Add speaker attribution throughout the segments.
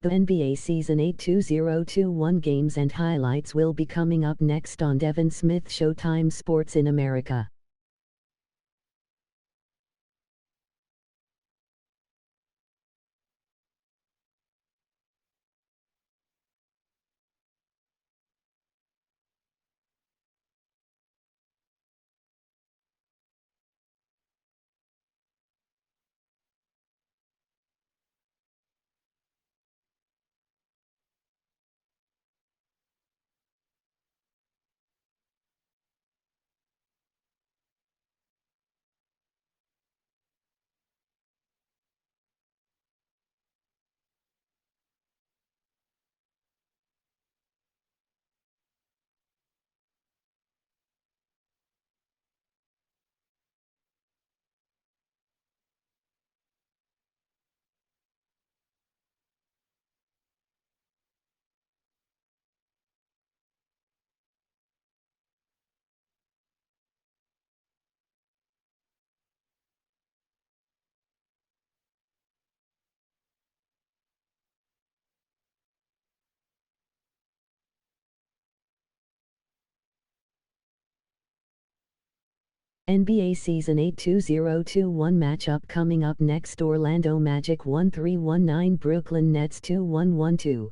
Speaker 1: The NBA Season 8 2021 games and highlights will be coming up next on Devin Smith Showtime Sports in America. NBA Season 8 2021 matchup coming up next: Orlando Magic 1319 Brooklyn Nets 2112.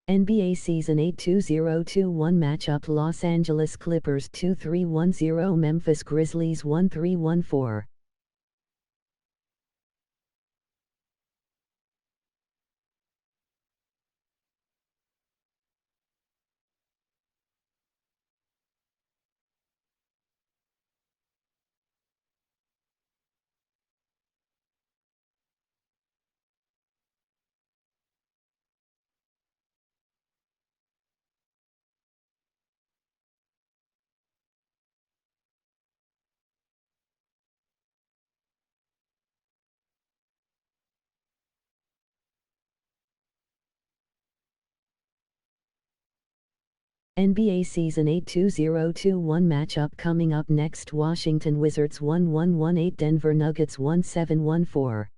Speaker 1: NBA Season 8 2021 matchup: Los Angeles Clippers 2310 Memphis Grizzlies 1314. NBA Season 8 2021 matchup coming up next: Washington Wizards 1118 Denver Nuggets 1714.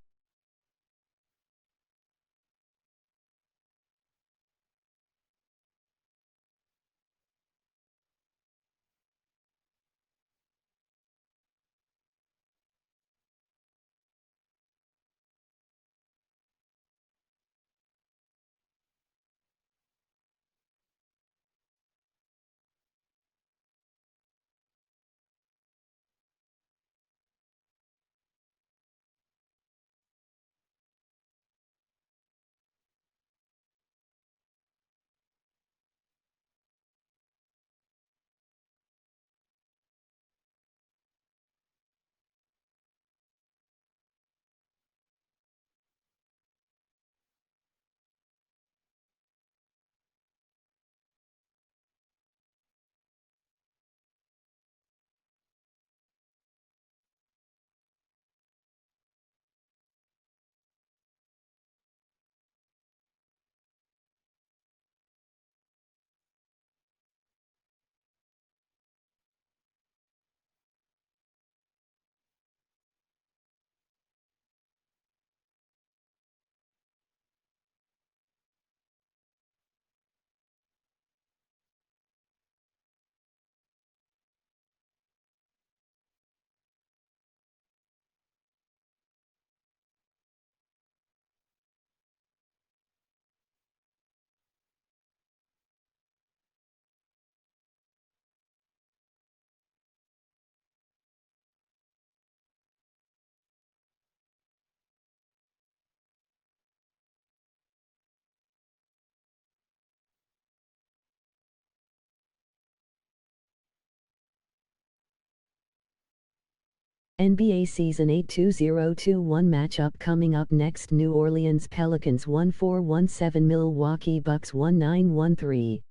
Speaker 1: NBA Season 8 2021 matchup coming up next. New Orleans Pelicans 1417, Milwaukee Bucks 1913.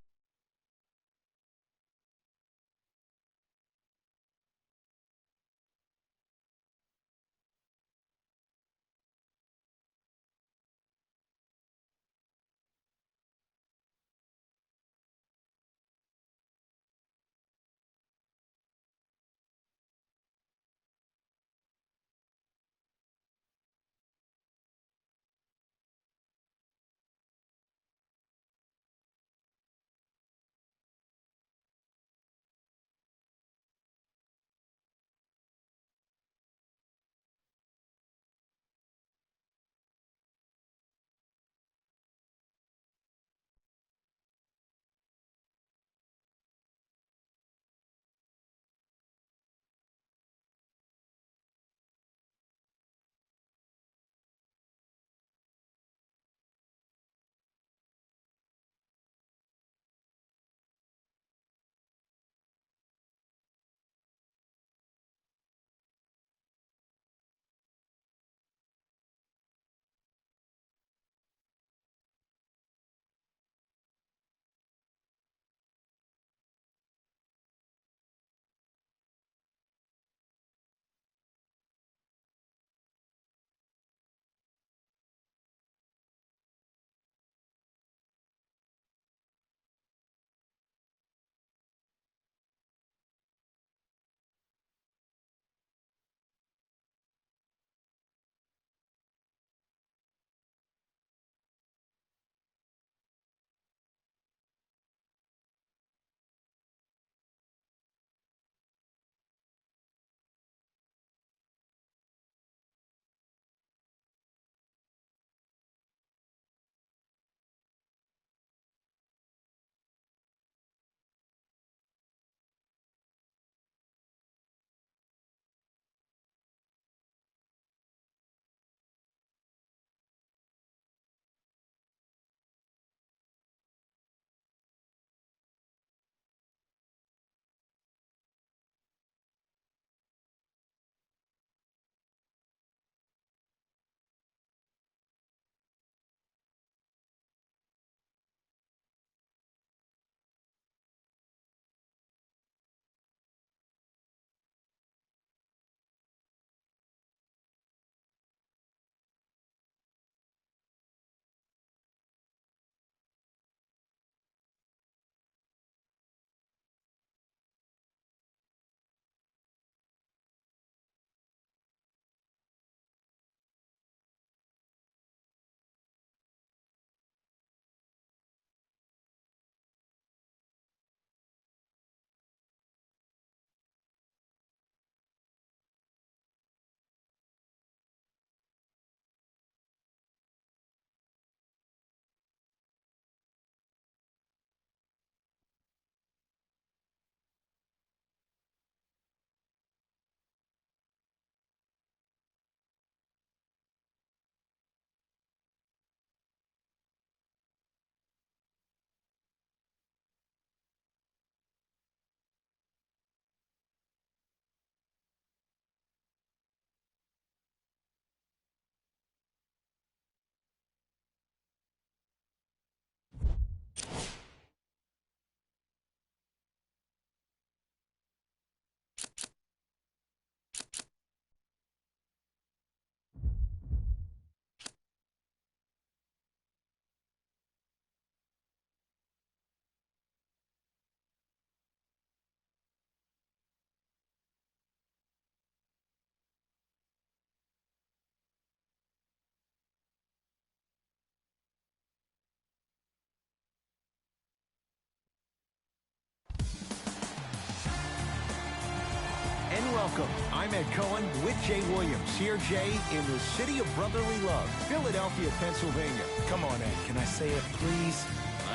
Speaker 2: And welcome. I'm Ed Cohen with Jay Williams. Here, Jay, in the city of brotherly love, Philadelphia, Pennsylvania. Come on, Ed. Can I say it, please?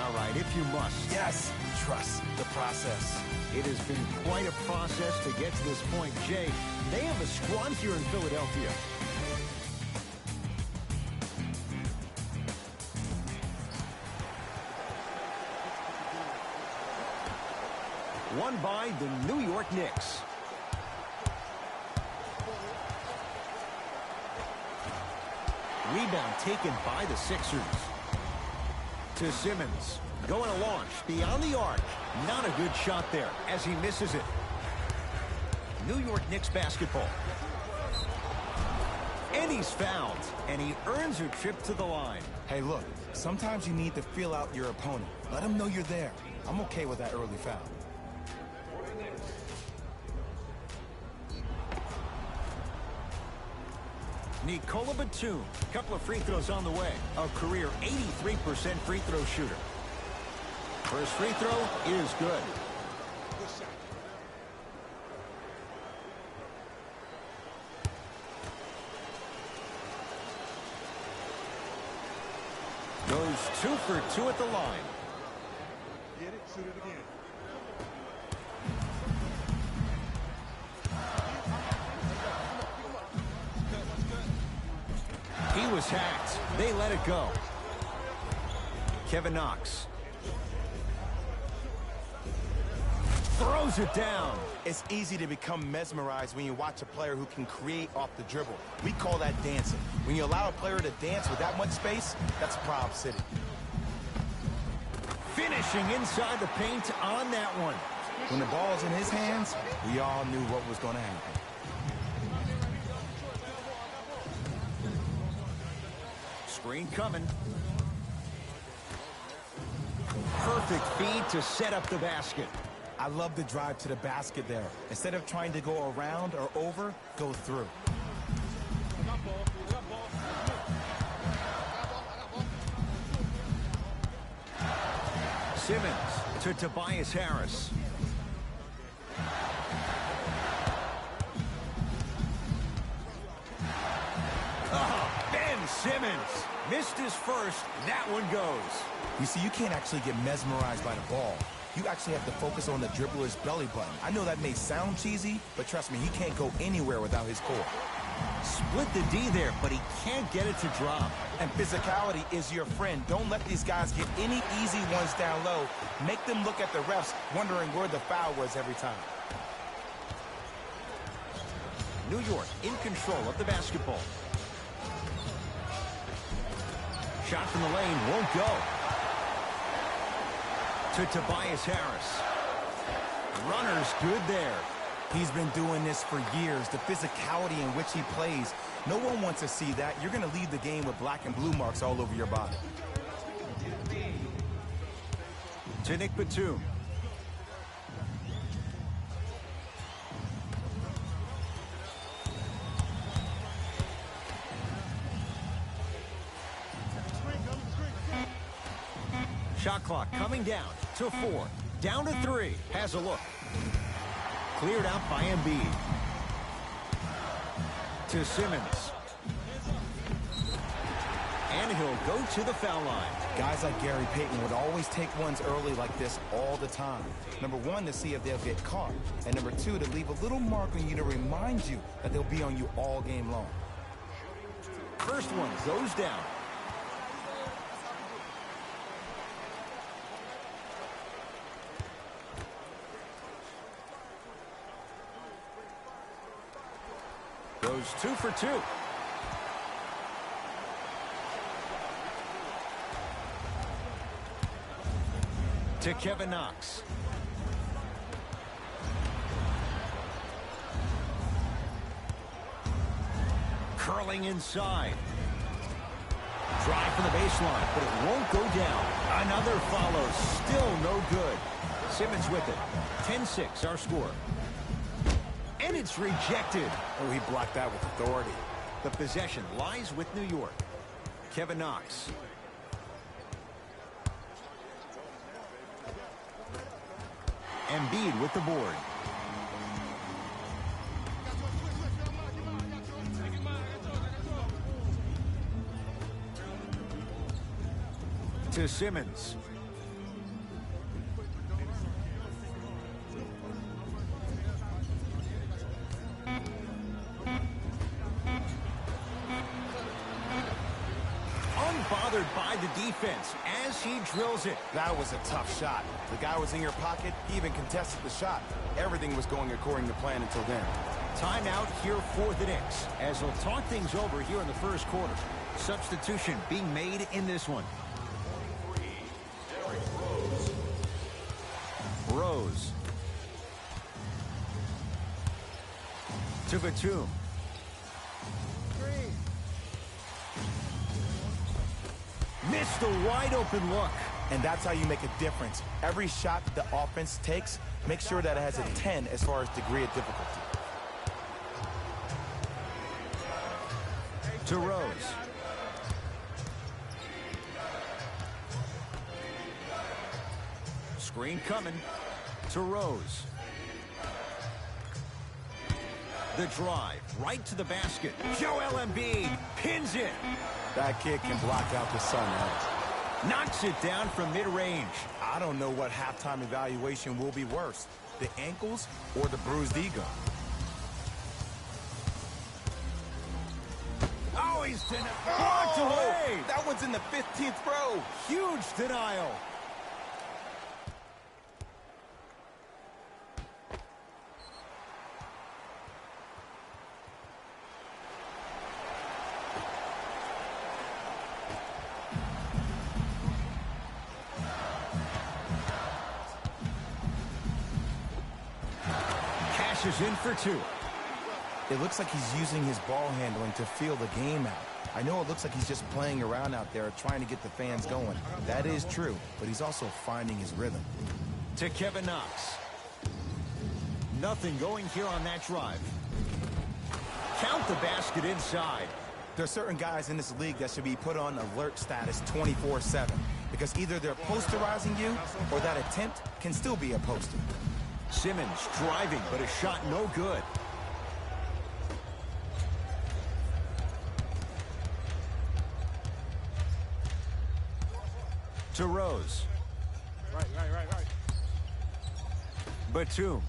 Speaker 2: All right, if you must.
Speaker 3: Yes. Trust the process.
Speaker 2: It has been quite a process to get to this point. Jay, they have a squad here in Philadelphia. Won by the New York Knicks. rebound taken by the Sixers. To Simmons. Going to launch beyond the arc. Not a good shot there as he misses it. New York Knicks basketball. And he's fouled. And he earns a trip to the line.
Speaker 3: Hey, look, sometimes you need to feel out your opponent. Let them know you're there. I'm okay with that early foul.
Speaker 2: Nikola Batum, couple of free throws on the way. A career 83% free throw shooter. First free throw is good. Goes 2 for 2 at the line.
Speaker 4: Get it, shoot it again.
Speaker 2: He was hacked. They let it go. Kevin Knox. Throws it down.
Speaker 3: It's easy to become mesmerized when you watch a player who can create off the dribble. We call that dancing. When you allow a player to dance with that much space, that's Prob City.
Speaker 2: Finishing inside the paint on that one.
Speaker 3: When the ball's in his hands, we all knew what was going to happen.
Speaker 2: Screen coming. Perfect feed to set up the basket.
Speaker 3: I love the drive to the basket there. Instead of trying to go around or over, go through.
Speaker 2: Simmons to Tobias Harris. Oh, Ben Simmons missed his first. That one goes.
Speaker 3: You see, you can't actually get mesmerized by the ball. You actually have to focus on the dribbler's belly button. I know that may sound cheesy, but trust me, he can't go anywhere without his core.
Speaker 2: Split the D there, but he can't get it to drop.
Speaker 3: And physicality is your friend. Don't let these guys get any easy ones down low. Make them look at the refs, wondering where the foul was every time.
Speaker 2: New York in control of the basketball. Shot from the lane won't go. To Tobias Harris. Runner's good there.
Speaker 3: He's been doing this for years. The physicality in which he plays, no one wants to see that. You're going to leave the game with black and blue marks all over your body.
Speaker 2: To Nick Batum. Shot clock coming down to 4. Down to 3. Has a look. Cleared out by Embiid. To Simmons. And he'll go to the foul line.
Speaker 3: Guys like Gary Payton would always take ones early like this all the time. Number one, to see if they'll get caught. And number two, to leave a little mark on you to remind you that they'll be on you all game long.
Speaker 2: First one goes down. Goes 2 for 2. To Kevin Knox. Curling inside. Drive from the baseline, but it won't go down. Another follows. Still no good. Simmons with it. 10-6 our score. And it's rejected.
Speaker 3: Oh, he blocked that with authority.
Speaker 2: The possession lies with New York. Kevin Knox. Embiid with the board. To Simmons. Unbothered by the defense as he drills it.
Speaker 3: That was a tough shot. The guy was in your pocket, he even contested the shot. Everything was going according to plan until then.
Speaker 2: Timeout here for the Knicks as they'll talk things over here in the first quarter. Substitution being made in this one. Rose. To Batum. Missed the wide open look.
Speaker 3: And that's how you make a difference. Every shot that the offense takes, make sure that it has a 10 as far as degree of difficulty.
Speaker 2: To Rose. Screen coming. To Rose. The drive right to the basket. Joel Embiid pins it.
Speaker 3: That kid can block out the sun, man.
Speaker 2: Knocks it down from mid-range.
Speaker 3: I don't know what halftime evaluation will be worse, the ankles or the bruised ego.
Speaker 2: Oh, he's blocked away.
Speaker 3: That one's in the 15th row.
Speaker 2: Huge denial. Is in for two.
Speaker 3: It looks like he's using his ball handling to feel the game out. I know it looks like he's just playing around out there trying to get the fans going. That is true, but he's also finding his rhythm.
Speaker 2: To Kevin Knox. Nothing going here on that drive. Count the basket inside.
Speaker 3: There are certain guys in this league that should be put on alert status 24/7 because either they're posterizing you or that attempt can still be a poster.
Speaker 2: Simmons driving, but a shot no good. To Rose.
Speaker 4: Right.
Speaker 2: Batum.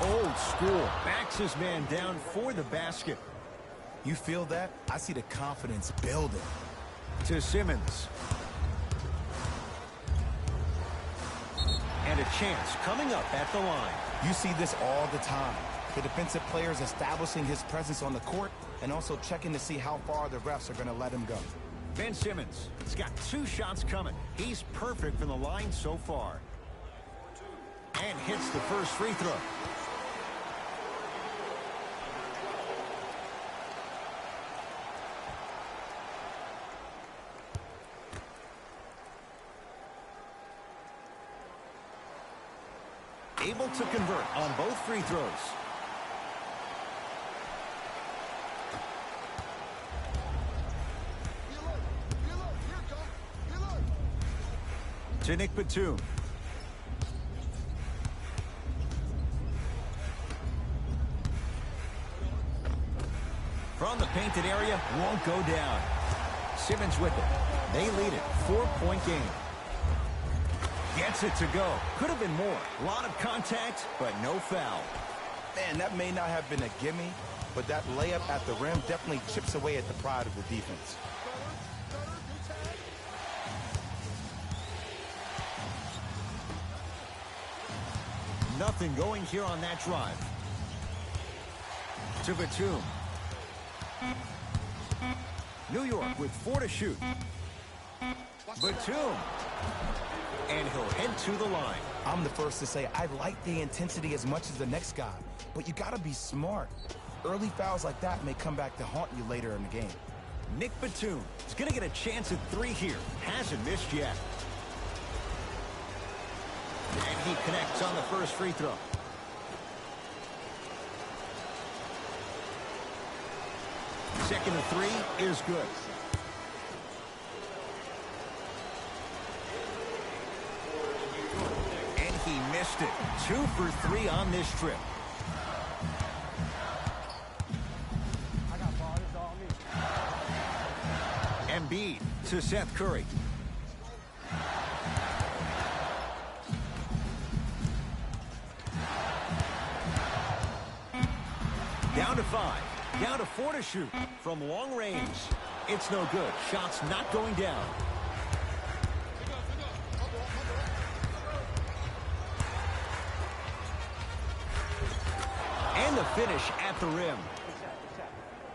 Speaker 2: Old school. Backs his man down for the basket.
Speaker 3: You feel that? I see the confidence building.
Speaker 2: To Simmons. And a chance coming up at the line.
Speaker 3: You see this all the time. The defensive players establishing his presence on the court and also checking to see how far the refs are going to let him go.
Speaker 2: Ben Simmons has got 2 shots coming. He's perfect from the line so far. And hits the first free throw. Able to convert on both free throws. To Nick Batum. From the painted area, won't go down. Simmons with it. They lead it. 4-point game. Gets it to go. Could have been more. A lot of contact, but no foul.
Speaker 3: Man, that may not have been a gimme, but that layup at the rim definitely chips away at the pride of the defense.
Speaker 2: Nothing going here on that drive. To Batum. New York with 4 to shoot. Batum. And he'll head to the line.
Speaker 3: I'm the first to say I like the intensity as much as the next guy, but you got to be smart. Early fouls like that may come back to haunt you later in the game.
Speaker 2: Nick Batum is going to get a chance at 3 here. Hasn't missed yet. And he connects on the first free throw. Second to 3 is good. And he missed it. 2 for 3 on this trip. Embiid to Seth Curry. Down to 5. Down to 4 to shoot from long range. It's no good. Shots not going down. And the finish at the rim.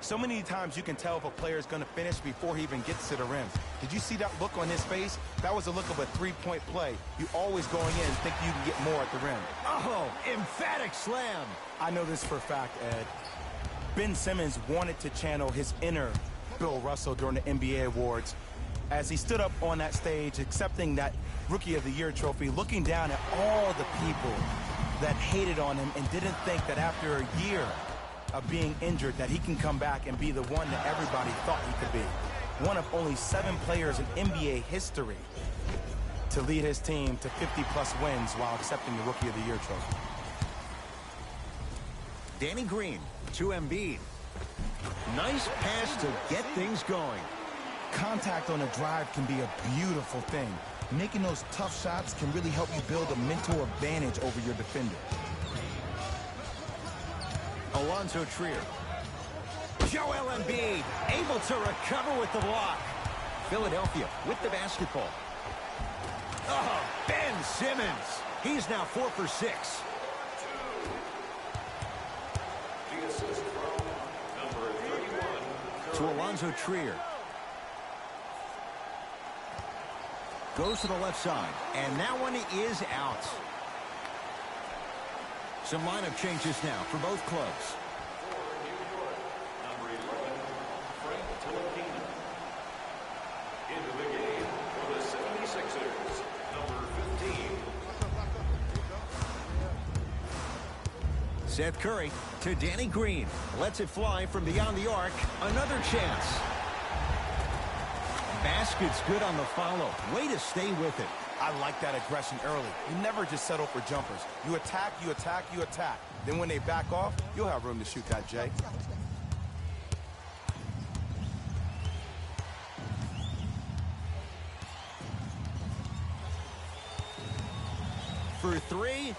Speaker 3: So many times you can tell if a player is going to finish before he even gets to the rim. Did you see that look on his face? That was the look of a three-point play. You always going in think you can get more at the rim.
Speaker 2: Oh, emphatic slam.
Speaker 3: I know this for a fact, Ed. Ben Simmons wanted to channel his inner Bill Russell during the NBA awards as he stood up on that stage accepting that Rookie of the Year trophy, looking down at all the people that hated on him and didn't think that after a year of being injured that he can come back and be the one that everybody thought he could be. One of only 7 players in NBA history to lead his team to 50-plus wins while accepting the Rookie of the Year trophy.
Speaker 2: Danny Green to Embiid. Nice pass to get things going.
Speaker 3: Contact on a drive can be a beautiful thing. Making those tough shots can really help you build a mental advantage over your defender.
Speaker 2: Alonzo Trier. Joel Embiid able to recover with the block. Philadelphia with the basketball. Oh, Ben Simmons. He's now 4 for 6.
Speaker 4: The assist from number 31.
Speaker 2: To Alonzo Trier. Goes to the left side, and that one is out. Some lineup changes now for both clubs.
Speaker 4: For New York, number 11, Frank Ntilikina. Into the game for the 76ers, number 15.
Speaker 2: Seth Curry to Danny Green. Lets it fly from beyond the arc. Another chance. Basket's good on the follow. Way to stay with it.
Speaker 3: I like that aggression early. You never just settle for jumpers. You attack, you attack, you attack. Then when they back off, you'll have room to shoot that, Jay.
Speaker 2: For 3.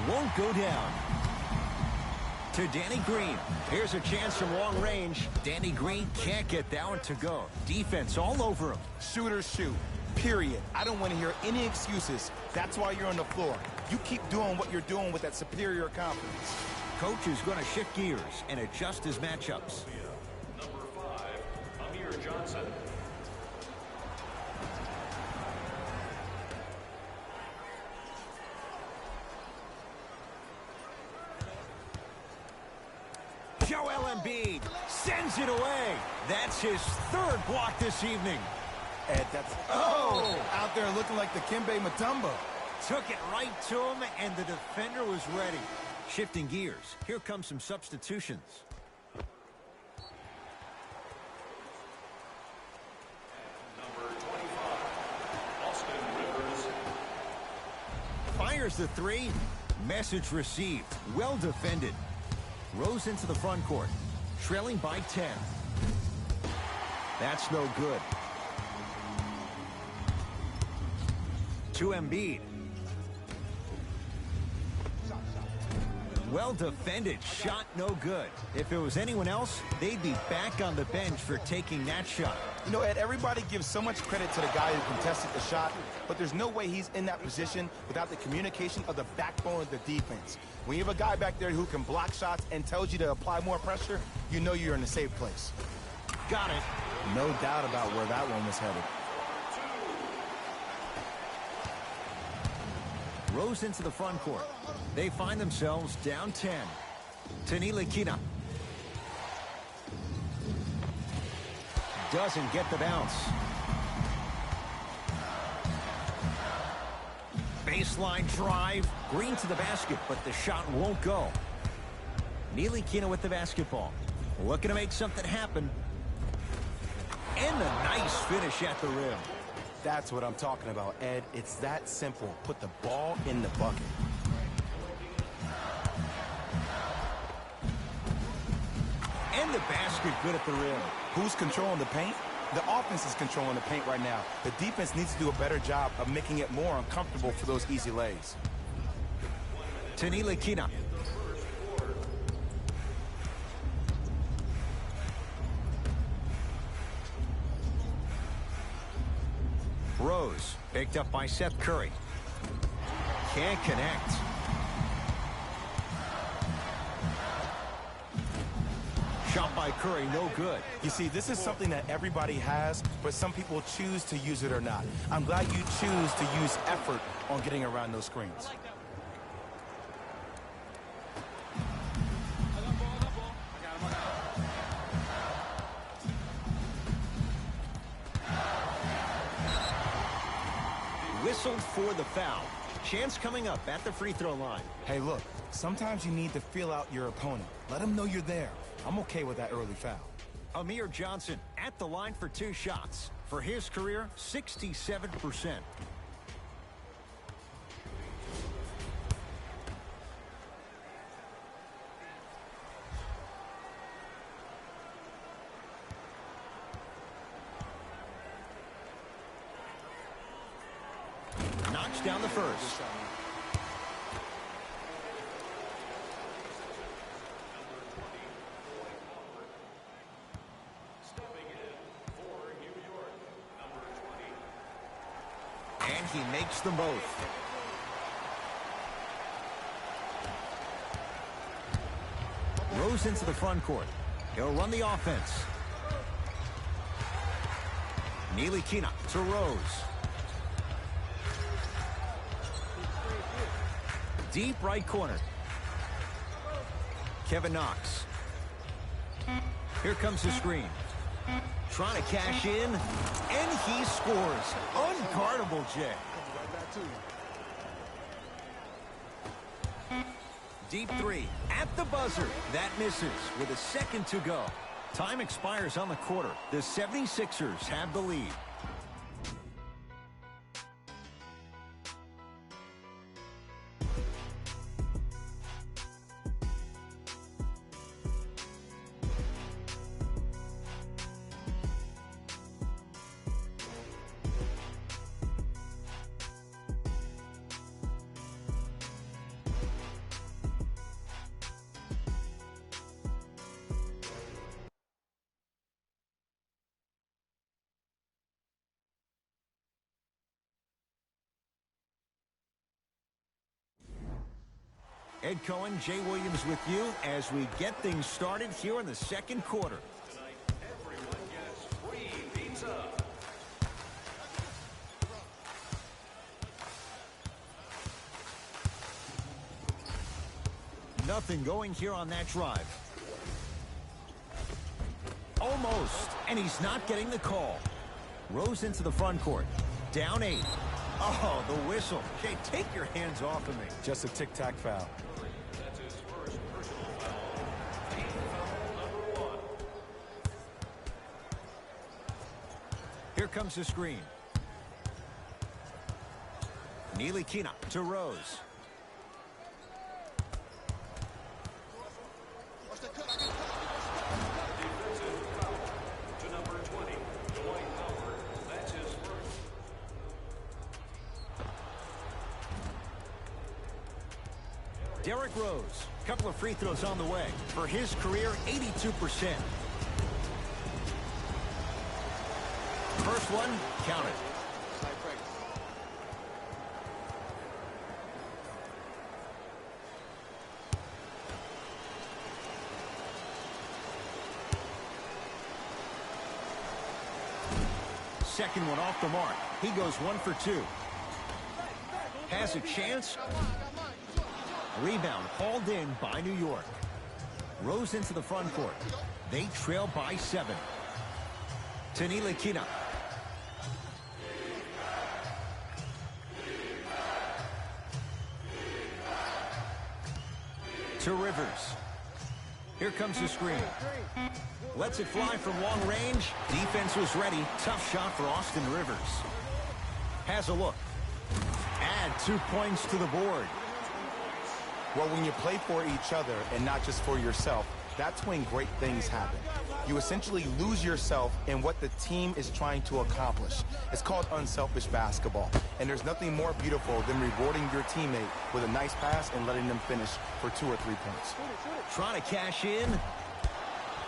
Speaker 2: Won't go down. To Danny Green. Here's a chance from long range. Danny Green can't get that one to go. Defense all over him.
Speaker 3: Shooters shoot. Period. I don't want to hear any excuses. That's why you're on the floor. You keep doing what you're doing with that superior confidence.
Speaker 2: Coach is going to shift gears and adjust his matchups.
Speaker 4: Number 5, Amir Johnson.
Speaker 2: Joel Embiid sends it away. That's his 3rd block this evening.
Speaker 3: Ed, that's... Oh! Out there looking like the Kimbe Mutombo.
Speaker 2: Took it right to him, and the defender was ready. Shifting gears. Here come some substitutions.
Speaker 4: Number 25, Austin Rivers.
Speaker 2: Fires the 3. Message received. Well defended. Rose into the front court. Trailing by 10. That's no good. To Embiid. Well defended. Shot no good. If it was anyone else, they'd be back on the bench for taking that shot.
Speaker 3: You know, Ed, everybody gives so much credit to the guy who contested the shot, but there's no way he's in that position without the communication of the backbone of the defense. When you have a guy back there who can block shots and tells you to apply more pressure, you know you're in a safe place.
Speaker 2: Got it.
Speaker 3: No doubt about where that one was headed.
Speaker 2: Rose into the front court. They find themselves down 10. Ntilikina. Doesn't get the bounce. Baseline drive. Green to the basket, but the shot won't go. Ntilikina with the basketball. Looking to make something happen. And a nice finish at the rim.
Speaker 3: That's what I'm talking about, Ed. It's that simple. Put the ball in the bucket.
Speaker 2: And the basket good at the rim.
Speaker 3: Who's controlling the paint? The offense is controlling the paint right now. The defense needs to do a better job of making it more uncomfortable for those easy lays.
Speaker 2: Ntilikina. Rose picked up by Seth Curry. Can't connect. Shot by Curry, no good.
Speaker 3: You see, this is something that everybody has, but some people choose to use it or not. I'm glad you choose to use effort on getting around those screens.
Speaker 2: Whistled for the foul. Chance coming up at the free throw line.
Speaker 3: Hey, look, sometimes you need to feel out your opponent. Let them know you're there. I'm okay with that early foul.
Speaker 2: Amir Johnson at the line for 2 shots. For his career, 67%. Knocks down the first. And he makes them both. Rose into the front court. He'll run the offense. Ntilikina to Rose. Deep right corner. Kevin Knox. Here comes the screen. Trying to cash in, and he scores. Unguardable, Jay. Deep three at the buzzer. That misses with a second to go. Time expires on the quarter. The 76ers have the lead. Ed Cohen, Jay Williams with you as we get things started here in the second quarter.
Speaker 4: Tonight, everyone gets free pizza.
Speaker 2: Nothing going here on that drive. Almost, and he's not getting the call. Rose into the front court. Down 8. Oh, the whistle. Jay, take your hands off of me.
Speaker 3: Just a tic-tac foul.
Speaker 4: That's his first personal foul. Team foul number 1.
Speaker 2: Here comes the screen. Ntilikina to Rose.
Speaker 4: Defensive foul to number 20, Dwight Howard. That's his first.
Speaker 2: Derrick Rose. Couple of free throws on the way. For his career, 82%. First one, count it. Second one off the mark. He goes 1 for 2. Has a chance. Rebound hauled in by New York. Rose into the front court. They trail by 7. To Ntilikina. To Rivers. Here comes the screen. Lets it fly from long range. Defense was ready. Tough shot for Austin Rivers. Has a look. Add 2 points to the board.
Speaker 3: Well, when you play for each other and not just for yourself, that's when great things happen. You essentially lose yourself in what the team is trying to accomplish. It's called unselfish basketball. And there's nothing more beautiful than rewarding your teammate with a nice pass and letting them finish for 2 or 3 points.
Speaker 2: Trying to cash in.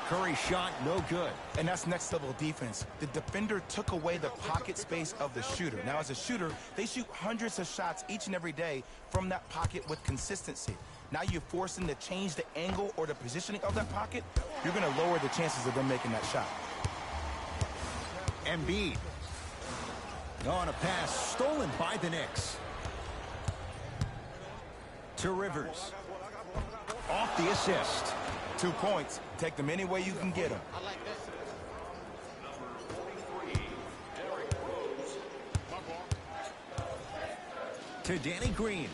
Speaker 2: Curry shot, no good.
Speaker 3: And that's next level defense. The defender took away the pocket space of the shooter. Now, as a shooter, they shoot hundreds of shots each and every day from that pocket with consistency. Now you force them to change the angle or the positioning of that pocket. You're going to lower the chances of them making that shot.
Speaker 2: Embiid. On a pass stolen by the Knicks. To Rivers. Off the assist.
Speaker 3: 2 points. Take them any way you can get them.
Speaker 2: To Danny Green.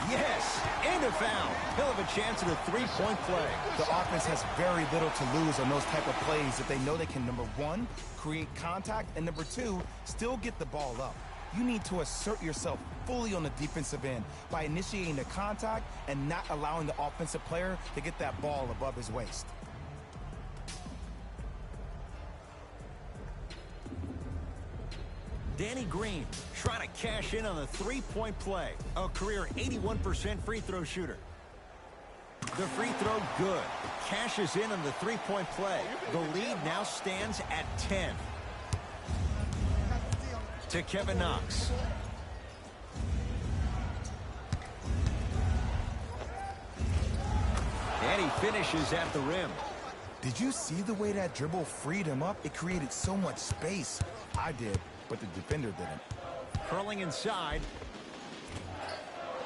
Speaker 2: Yes, and a foul. He'll have a chance at a three-point play.
Speaker 3: The offense has very little to lose on those type of plays if they know they can, number one, create contact, and number two, still get the ball up. You need to assert yourself fully on the defensive end by initiating the contact and not allowing the offensive player to get that ball above his waist.
Speaker 2: Danny Green trying to cash in on the three-point play. A career 81% free throw shooter. The free throw good. Cashes in on the three-point play. The lead now stands at 10. To Kevin Knox. And he finishes at the rim.
Speaker 3: Did you see the way that dribble freed him up? It created so much space. I did, but the defender didn't.
Speaker 2: Curling inside.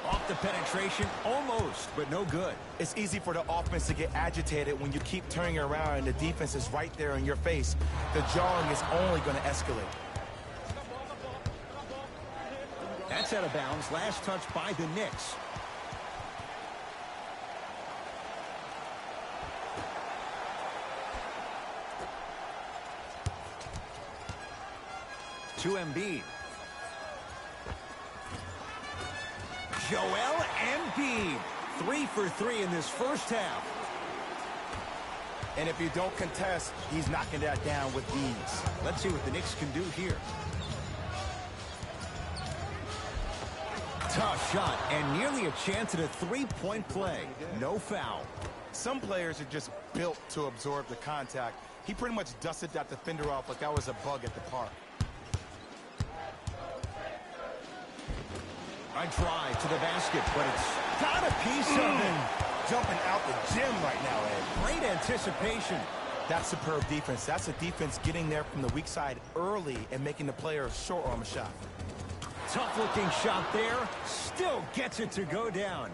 Speaker 2: Off the penetration, almost, but no good.
Speaker 3: It's easy for the offense to get agitated when you keep turning around and the defense is right there in your face. The jawing is only going to escalate.
Speaker 2: That's out of bounds. Last touch by the Knicks. To Embiid. Joel Embiid. 3 for 3 in this first half.
Speaker 3: And if you don't contest, he's knocking that down with ease.
Speaker 2: Let's see what the Knicks can do here. Tough shot and nearly a chance at a three-point play. No foul.
Speaker 3: Some players are just built to absorb the contact. He pretty much dusted that defender off like that was a bug at the park.
Speaker 2: A drive to the basket, but it's got a piece of it.
Speaker 3: Jumping out the gym right now, Ed.
Speaker 2: Great anticipation.
Speaker 3: That's superb defense. That's a defense getting there from the weak side early and making the player short arm a shot.
Speaker 2: Tough-looking shot there. Still gets it to go down.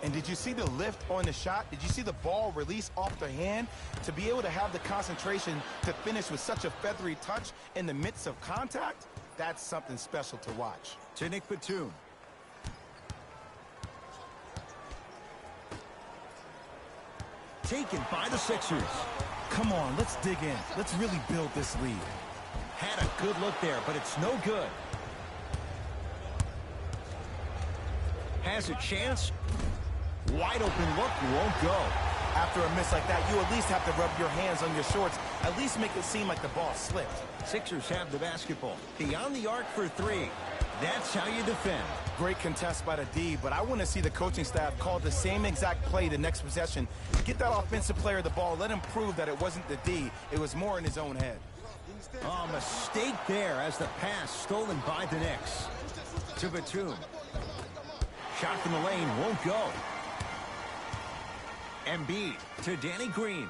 Speaker 3: And did you see the lift on the shot? Did you see the ball release off the hand? To be able to have the concentration to finish with such a feathery touch in the midst of contact, that's something special to watch.
Speaker 2: To Nick Batum. Taken by the Sixers.
Speaker 3: Come on, let's dig in. Let's really build this lead.
Speaker 2: Had a good look there, but it's no good. Has a chance. Wide open look, won't go.
Speaker 3: After a miss like that, you at least have to rub your hands on your shorts. At least make it seem like the ball slipped.
Speaker 2: Sixers have the basketball. Beyond the arc for three. That's how you defend.
Speaker 3: Great contest by the D, but I want to see the coaching staff call the same exact play the next possession. Get that offensive player the ball. Let him prove that it wasn't the D. It was more in his own head.
Speaker 2: Oh, mistake there as the pass stolen by the Knicks. To Batum. Shot from the lane won't go. Embiid to Danny Green.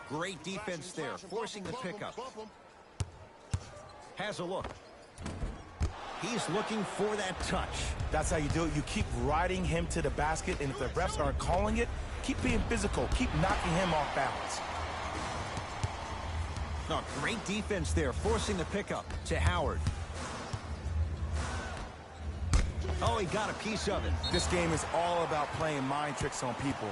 Speaker 2: Great defense there, forcing the pickup. Has a look. He's looking for that touch.
Speaker 3: That's how you do it. You keep riding him to the basket, and if the refs aren't calling it, keep being physical. Keep knocking him off balance.
Speaker 2: No, great defense there, forcing the pickup to Howard. Oh, he got a piece of it.
Speaker 3: This game is all about playing mind tricks on people.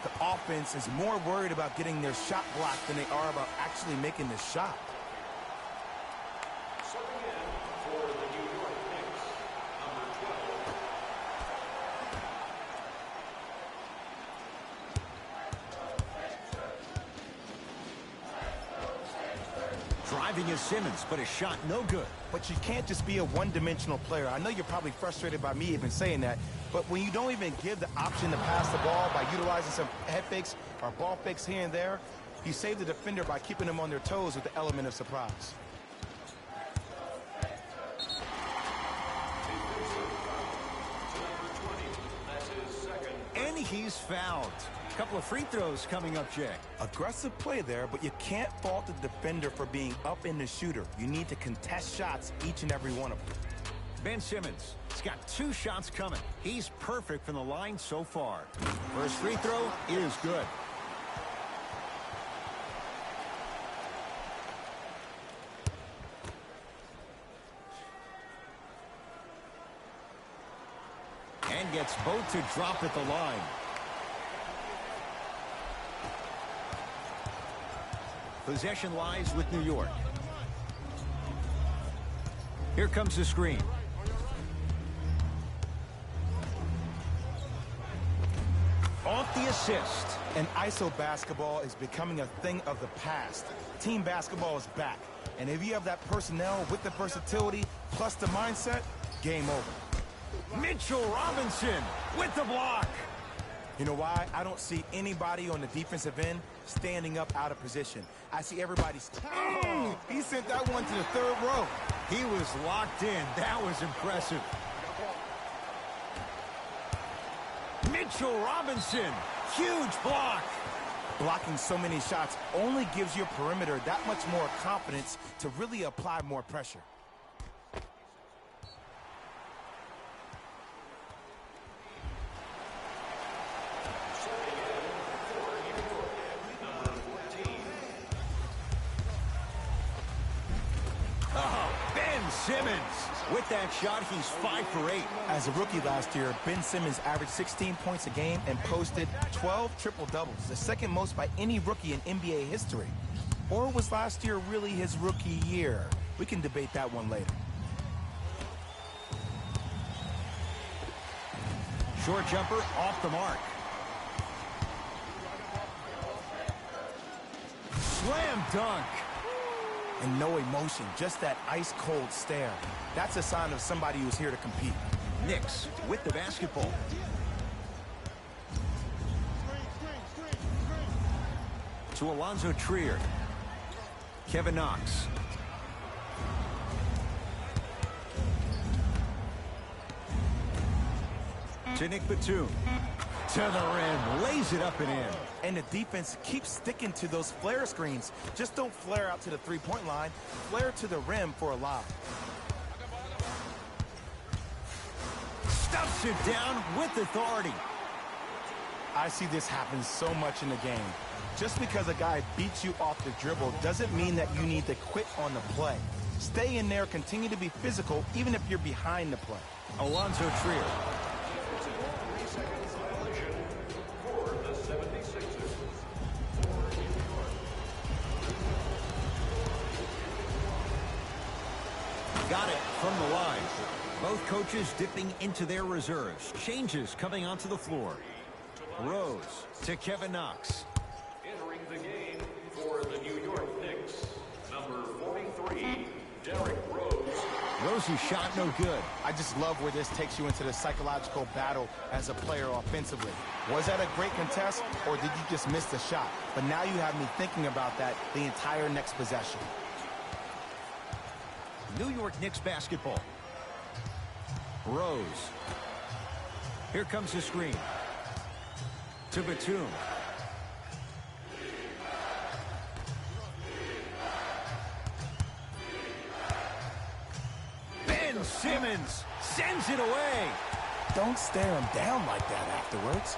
Speaker 3: The offense is more worried about getting their shot blocked than they are about actually making the shot.
Speaker 2: Driving is Simmons, but his shot no good.
Speaker 3: But you can't just be a one-dimensional player. I know you're probably frustrated by me even saying that, but when you don't even give the option to pass the ball by utilizing some head fakes or ball fakes here and there, you save the defender by keeping them on their toes with the element of surprise.
Speaker 2: he's fouled. A couple of free throws coming up, Jay.
Speaker 3: Aggressive play there, but you can't fault the defender for being up in the shooter. You need to contest shots, each and every one of them.
Speaker 2: Ben Simmons has got 2 shots coming. He's perfect from the line so far. First free throw is good. And gets both to drop at the line. Possession lies with New York. Here comes the screen. Off the assist.
Speaker 3: And ISO basketball is becoming a thing of the past. Team basketball is back. And if you have that personnel with the versatility plus the mindset, game over.
Speaker 2: Mitchell Robinson with the block.
Speaker 3: You know why? I don't see anybody on the defensive end standing up out of position. I see everybody's... Oh, he sent that one to the 3rd row.
Speaker 2: He was locked in. That was impressive. Mitchell Robinson, huge block.
Speaker 3: Blocking so many shots only gives your perimeter that much more confidence to really apply more pressure.
Speaker 2: Simmons. With that shot, he's 5 for 8.
Speaker 3: As a rookie last year, Ben Simmons averaged 16 points a game and posted 12 triple-doubles, the second most by any rookie in NBA history. Or was last year really his rookie year? We can debate that one later.
Speaker 2: Short jumper off the mark. Slam dunk.
Speaker 3: And no emotion, just that ice-cold stare. That's a sign of somebody who's here to compete.
Speaker 2: Knicks with the basketball. To Alonzo Trier. Kevin Knox. To Nick Batum. To the rim. Lays it up and in.
Speaker 3: And the defense keeps sticking to those flare screens. Just don't flare out to the three-point line. Flare to the rim for a lob.
Speaker 2: Stuffs it down with authority.
Speaker 3: I see this happen so much in the game. Just because a guy beats you off the dribble doesn't mean that you need to quit on the play. Stay in there, continue to be physical, even if you're behind the play.
Speaker 2: Alonzo Trier. Got it from the line. Both coaches dipping into their reserves. Changes coming onto the floor. Rose to Kevin Knox.
Speaker 4: Entering the game for the New York Knicks, number 43, Derrick Rose.
Speaker 2: Rose's shot no good.
Speaker 3: I just love where this takes you into the psychological battle as a player offensively. Was that a great contest, or did you just miss the shot? But now you have me thinking about that the entire next possession.
Speaker 2: New York Knicks basketball. Rose. Here comes the screen. To Batum. Ben Simmons sends it away.
Speaker 3: Don't stare him down like that afterwards.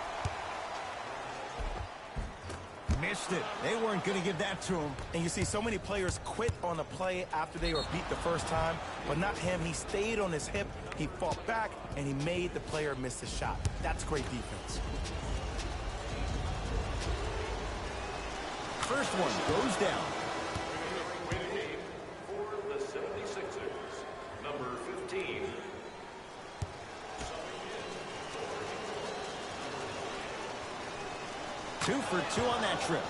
Speaker 2: Missed it. They weren't going to give that to him.
Speaker 3: And you see so many players quit on a play after they were beat the first time, but not him. He stayed on his hip, he fought back, and he made the player miss the shot. That's great defense.
Speaker 2: First one goes down.
Speaker 4: For the 76ers, number 15.
Speaker 2: 2 for 2 on that trip.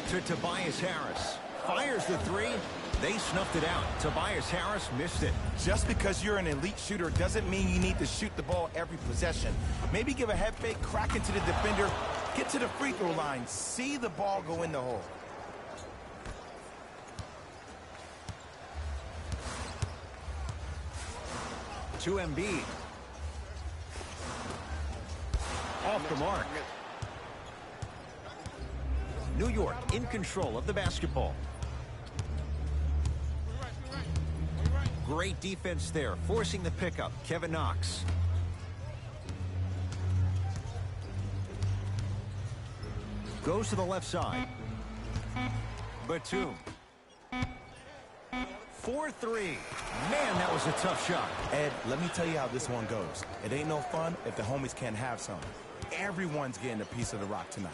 Speaker 2: To Tobias Harris. Fires the 3. They snuffed it out. Tobias Harris missed it.
Speaker 3: Just because you're an elite shooter doesn't mean you need to shoot the ball every possession. Maybe give a head fake, crack into the defender, get to the free throw line, see the ball go in the hole.
Speaker 2: To Embiid. Off the mark. New York in control of the basketball. Great defense there, forcing the pickup. Kevin Knox. Goes to the left side. Batum. 4-3. Man, that was a tough shot.
Speaker 3: Ed, let me tell you how this one goes. It ain't no fun if the homies can't have some. Everyone's getting a piece of the rock tonight.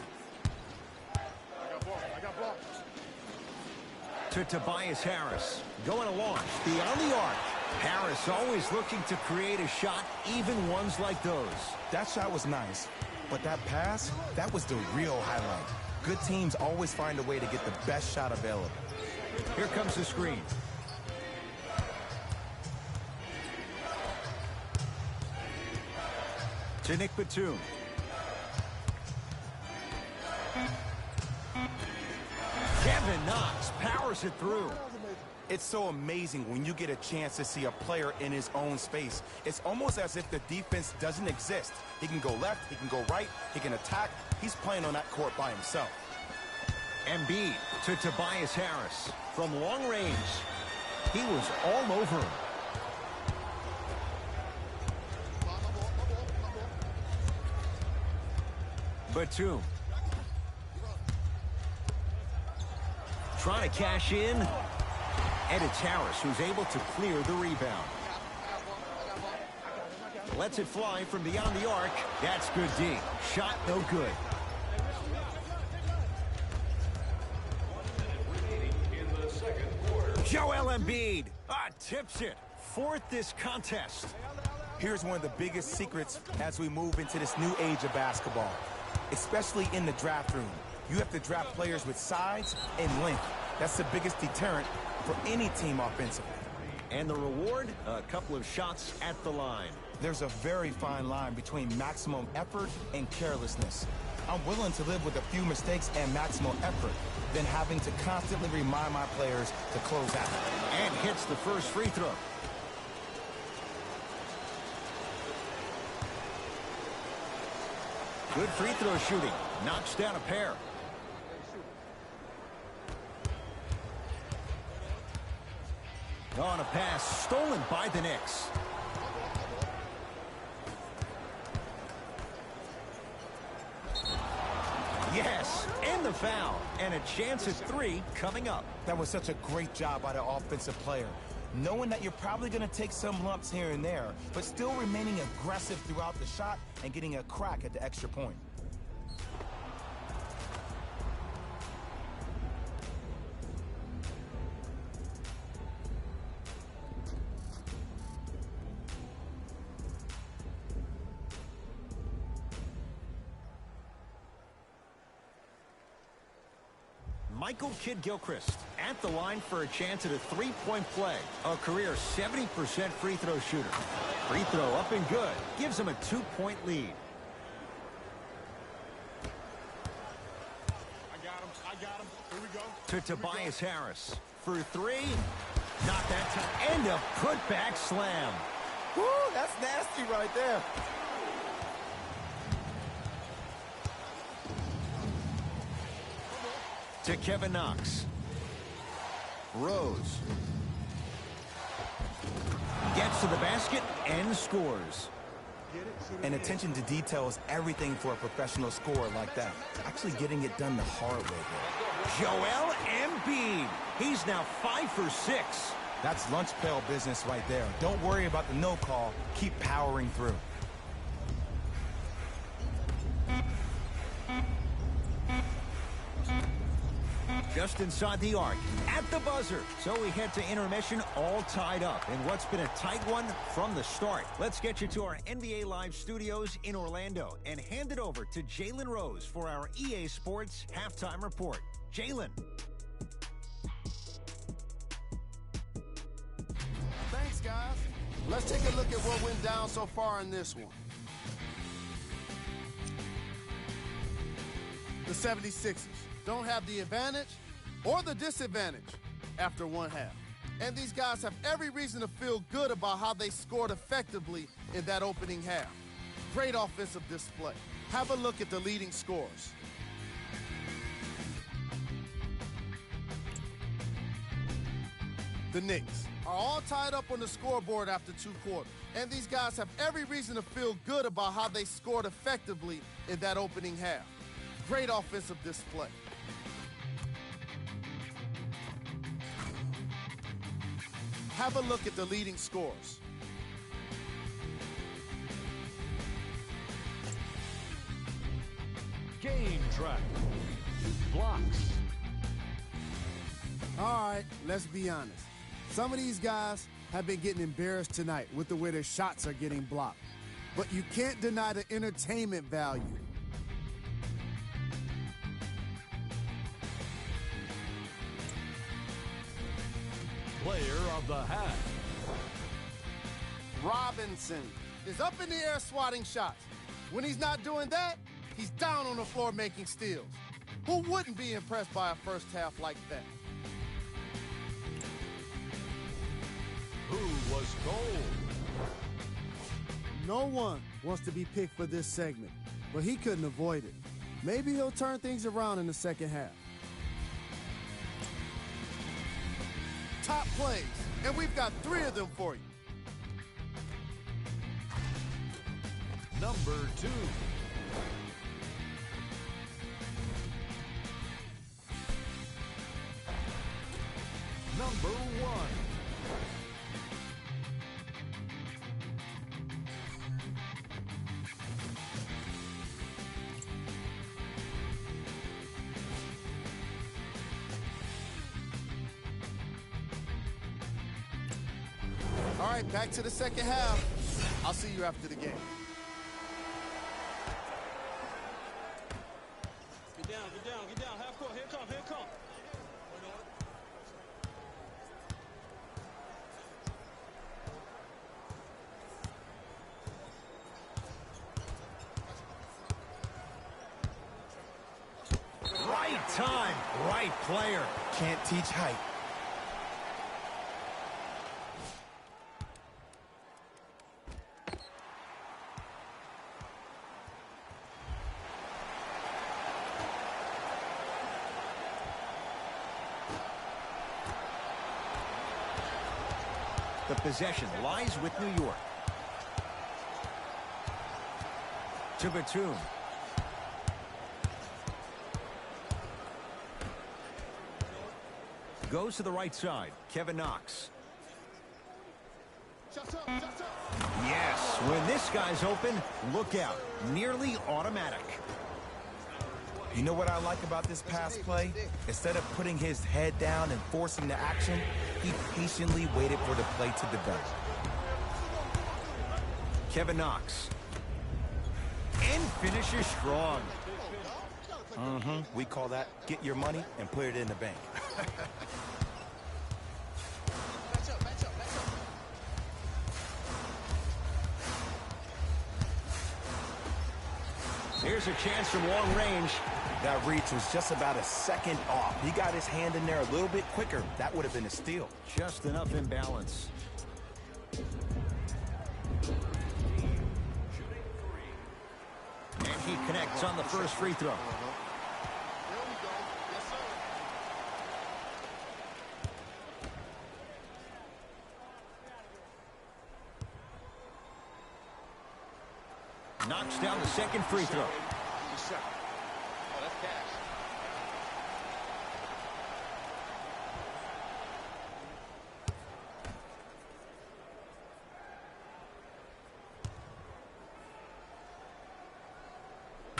Speaker 2: To Tobias Harris. Going to launch. Beyond the arc. Harris always looking to create a shot, even ones like those.
Speaker 3: That shot was nice, but that pass, that was the real highlight. Good teams always find a way to get the best shot available.
Speaker 2: Here comes the screen. To Nick Batum. Kevin Knox powers it through.
Speaker 3: It's so amazing when you get a chance to see a player in his own space. It's almost as if the defense doesn't exist. He can go left, he can go right, he can attack. He's playing on that court by himself.
Speaker 2: Embiid to Tobias Harris. From long range, he was all over him. Batum. Trying to cash in. And it's Harris who's able to clear the rebound. Lets it fly from beyond the arc. That's good D. Shot no good. Joel Embiid tips it. Fourth this contest.
Speaker 3: Here's one of the biggest secrets as we move into this new age of basketball, especially in the draft room. You have to draft players with size and length. That's the biggest deterrent for any team offensively.
Speaker 2: And the reward, a couple of shots at the line.
Speaker 3: There's a very fine line between maximum effort and carelessness. I'm willing to live with a few mistakes and maximum effort than having to constantly remind my players to close out.
Speaker 2: And hits the first free throw. Good free throw shooting. Knocks down a pair. On a pass stolen by the Knicks. Yes, and the foul. And a chance at three coming up.
Speaker 3: That was such a great job by the offensive player. Knowing that you're probably going to take some lumps here and there, but still remaining aggressive throughout the shot and getting a crack at the extra point.
Speaker 2: Michael Kidd-Gilchrist at the line for a chance at a three-point play. A career 70% free throw shooter. Free throw up and good. Gives him a 2-point lead.
Speaker 5: I got him. Here we go.
Speaker 2: To Tobias Harris for three. Not that time. And a putback slam.
Speaker 3: Woo, that's nasty right there.
Speaker 2: To Kevin Knox. Rose. Gets to the basket and scores.
Speaker 3: And attention to detail is everything for a professional scorer like that. Actually getting it done the hard way here.
Speaker 2: Joel Embiid. He's now 5 for 6.
Speaker 3: That's lunch pail business right there. Don't worry about the no call. Keep powering through.
Speaker 2: Just inside the arc, at the buzzer. So we head to intermission all tied up in what's been a tight one from the start. Let's get you to our NBA Live studios in Orlando and hand it over to Jalen Rose for our EA Sports Halftime Report. Jalen.
Speaker 6: guys. Let's take a look at what went down so far in this one. The 76ers don't have the advantage or the disadvantage after one half. And these guys have every reason to feel good about how they scored effectively in that opening half. Great offensive display. Have a look at the leading scores. The Knicks are all tied up on the scoreboard after 2 quarters. And these guys have every reason to feel good about how they scored effectively in that opening half. Great offensive display. Have a look at the leading scores.
Speaker 4: Game track. Blocks.
Speaker 6: All right, let's be honest. Some of these guys have been getting embarrassed tonight with the way their shots are getting blocked. But you can't deny the entertainment value.
Speaker 4: Player of the half.
Speaker 6: Robinson is up in the air swatting shots. When he's not doing that, he's down on the floor making steals. Who wouldn't be impressed by a first half like that?
Speaker 4: Who was gold?
Speaker 6: No one wants to be picked for this segment, but he couldn't avoid it. Maybe he'll turn things around in the second half. Top plays, and we've got 3 of them for you.
Speaker 4: Number 2. Number 1.
Speaker 6: All right, back to the second half. I'll see you after the game.
Speaker 5: Get down, get down, get down. Half court. Here come, here come.
Speaker 2: Right time, right player.
Speaker 3: Can't teach height.
Speaker 2: The possession lies with New York. To Batum. Goes to the right side. Kevin Knox. Yes, when this guy's open, look out. Nearly automatic.
Speaker 3: You know what I like about this pass play? Instead of putting his head down and forcing the action, he patiently waited for the play to develop.
Speaker 2: Kevin Knox. And finishes strong.
Speaker 3: We call that get your money and put it in the bank.
Speaker 2: Here's a chance from long range.
Speaker 3: That reach was just about a second off. He got his hand in there a little bit quicker. That would have been a steal.
Speaker 2: Just enough imbalance. And he connects on the first free throw. Knocks down the second free throw.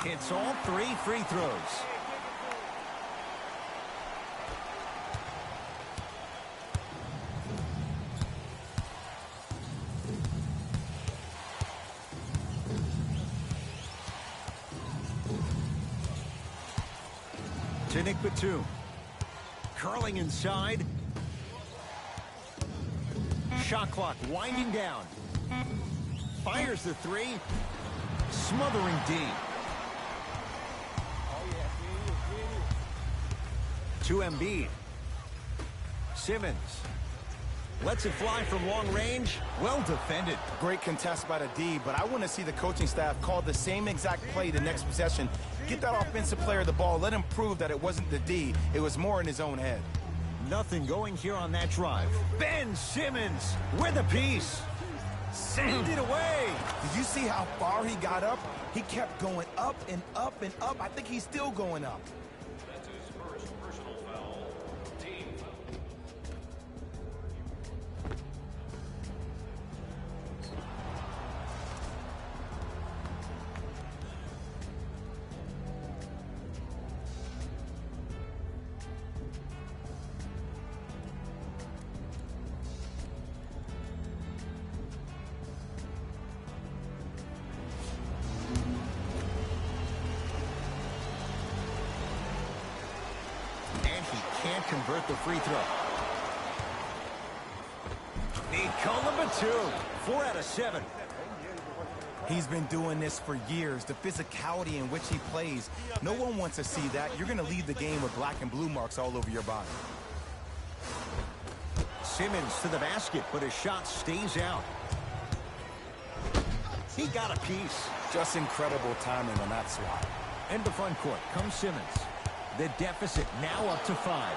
Speaker 2: It's all 3 free throws. To Nick Batum. Curling inside. Shot clock winding down. Fires the three. Smothering D. To Embiid. Simmons. Lets it fly from long range. Well defended.
Speaker 3: Great contest by the D, but I want to see the coaching staff call the same exact play the next possession. Get that offensive player the ball. Let him prove that it wasn't the D. It was more in his own head.
Speaker 2: Nothing going here on that drive. Ben Simmons with a piece. Send it away.
Speaker 3: Did you see how far he got up? He kept going up and up and up. I think he's still going up.
Speaker 4: That's his first personal foul. Team foul.
Speaker 2: Can't convert the free throw. Nicole number 2. 4 out of 7.
Speaker 3: He's been doing this for years. The physicality in which he plays. No one wants to see that. You're going to leave the game with black and blue marks all over your body.
Speaker 2: Simmons to the basket, but his shot stays out. He got a piece.
Speaker 3: Just incredible timing on that swat.
Speaker 2: In the front court comes Simmons. The deficit now up to 5.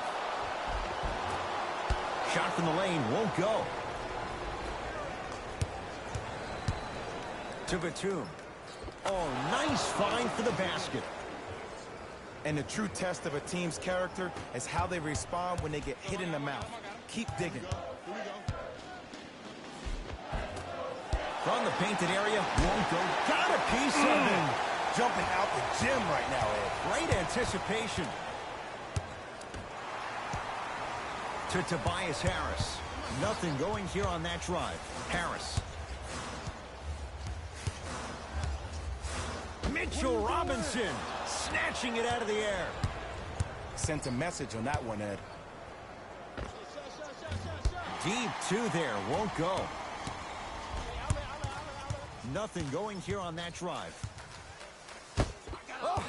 Speaker 2: Shot from the lane won't go. To Batum. Oh, nice find for the basket.
Speaker 3: And the true test of a team's character is how they respond when they get hit in the mouth. Keep digging.
Speaker 2: From the painted area, won't go. Got a piece of it.
Speaker 3: Jumping out the gym right now, Ed.
Speaker 2: Great anticipation. To Tobias Harris. Nothing going here on that drive. Harris. Mitchell Robinson snatching it out of the air.
Speaker 3: Sent a message on that one, Ed.
Speaker 2: Deep 2 there, won't go. Nothing going here on that drive.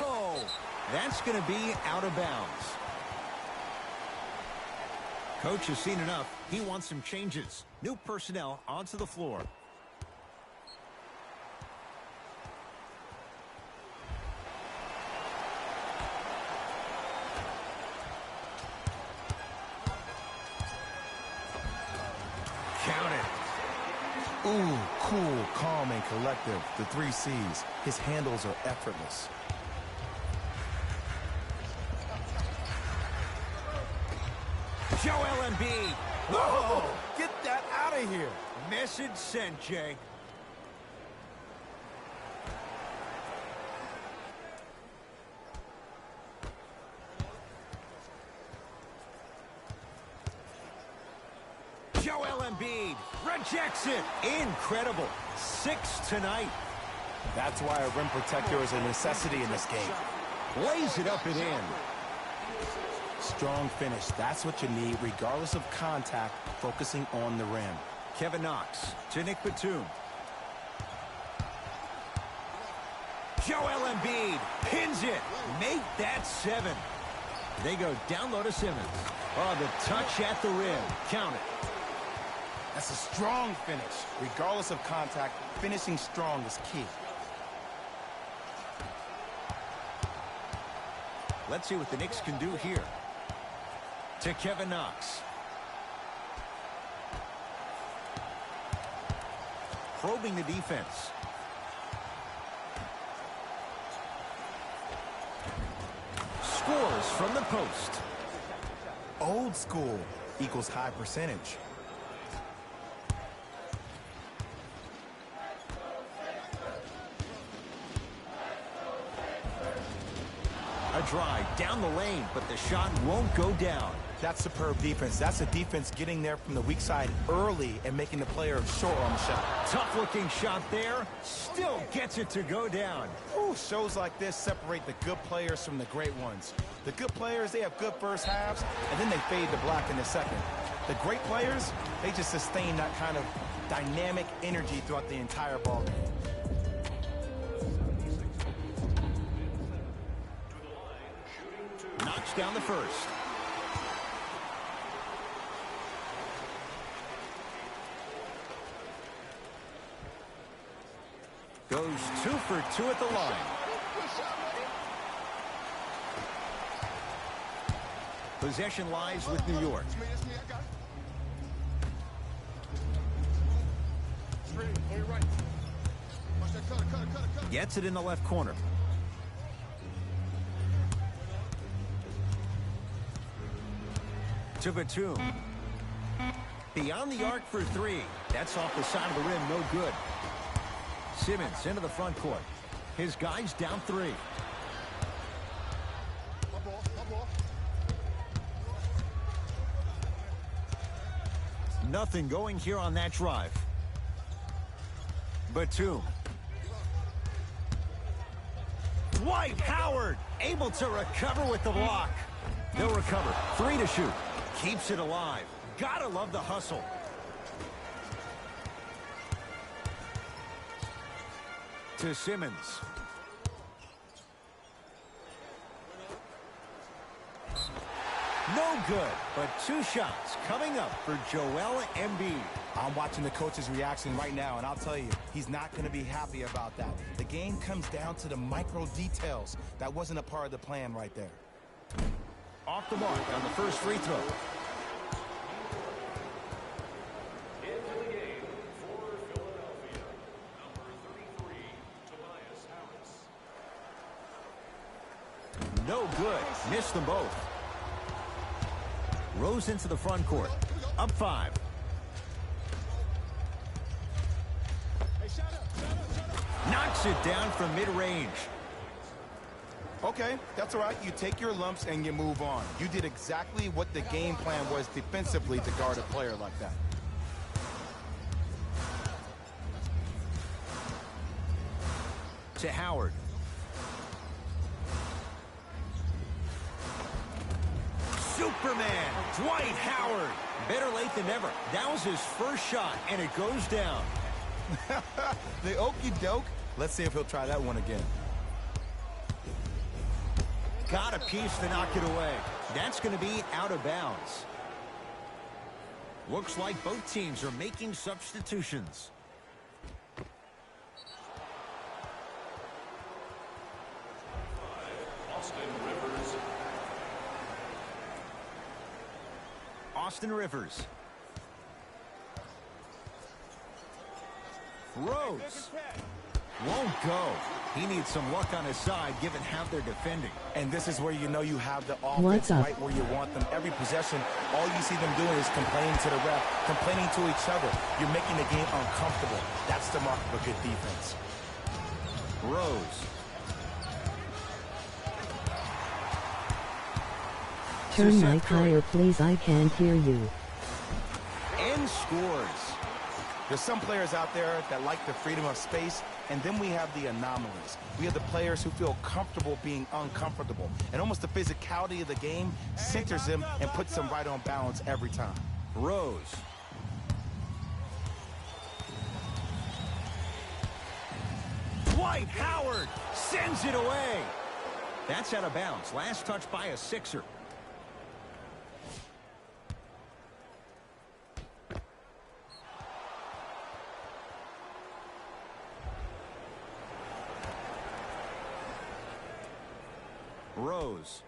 Speaker 2: Oh, that's going to be out of bounds. Coach has seen enough. He wants some changes. New personnel onto the floor. Count it.
Speaker 3: Ooh, cool, calm, and collective. The 3 C's. His handles are effortless.
Speaker 2: Joel Embiid.
Speaker 3: Whoa! Get that out of here.
Speaker 2: Message sent, Jay. Joel Embiid rejects it. Incredible. 6 tonight.
Speaker 3: That's why a rim protector is a necessity in this game.
Speaker 2: Lays it up and in.
Speaker 3: Strong finish. That's what you need, regardless of contact, focusing on the rim.
Speaker 2: Kevin Knox to Nick Batum. Joel Embiid pins it. Make that 7. They go down low to Simmons. Oh, the touch at the rim. Count it.
Speaker 3: That's a strong finish. Regardless of contact, finishing strong is key.
Speaker 2: Let's see what the Knicks can do here. To Kevin Knox. Probing the defense. Scores from the post.
Speaker 3: Old school equals high percentage.
Speaker 2: A drive down the lane, but the shot won't go down.
Speaker 3: That's superb defense. That's a defense getting there from the weak side early and making the player short on the shot.
Speaker 2: Tough-looking shot there. Still gets it to go down.
Speaker 3: Ooh, shows like this separate the good players from the great ones. The good players, they have good first halves, and then they fade to black in the second. The great players, they just sustain that kind of dynamic energy throughout the entire ball game.
Speaker 2: Knocks down the first. Goes 2 for 2 at the line. Possession lies with New York. Gets it in the left corner. To Batum. Beyond the arc for 3. That's off the side of the rim, no good. Simmons into the front court. His guy's down 3. Nothing going here on that drive. Batum. Dwight Howard able to recover with the block. They'll recover. 3 to shoot. Keeps it alive. Gotta love the hustle. To Simmons. No good, but 2 shots coming up for Joel Embiid.
Speaker 3: I'm watching the coach's reaction right now, and I'll tell you, he's not going to be happy about that. The game comes down to the micro details. That wasn't a part of the plan right there.
Speaker 2: Off the mark on the first free throw.
Speaker 4: Into the game for Philadelphia, number 33, Tobias Harris.
Speaker 2: No good. Missed them both. Rose into the front court. Up 5. Knocks it down from mid-range.
Speaker 3: Okay, that's all right. You take your lumps and you move on. You did exactly what the game plan was defensively to guard a player like that.
Speaker 2: To Howard. Superman, Dwight Howard. Better late than never. That was his first shot, and it goes down.
Speaker 3: The okie doke. Let's see if he'll try that one again.
Speaker 2: Got a piece to knock it away. That's going to be out of bounds. Looks like both teams are making substitutions. Austin Rivers. Rose. Won't go. He needs some luck on his side given how they're defending.
Speaker 3: And this is where you know you have the
Speaker 1: What's
Speaker 3: offense
Speaker 1: up?
Speaker 3: right where you want them. Every possession, all you see them doing is complaining to the ref, complaining to each other. You're making the game uncomfortable. That's the mark of a good defense.
Speaker 2: Rose.
Speaker 1: Turn mic higher please, I can't hear you.
Speaker 2: And scores.
Speaker 3: There's some players out there that like the freedom of space, and then we have the anomalies. We have the players who feel comfortable being uncomfortable, and almost the physicality of the game centers them and puts them right on balance every time.
Speaker 2: Rose. Dwight Howard sends it away. That's out of bounds. Last touch by a Sixer. Rose.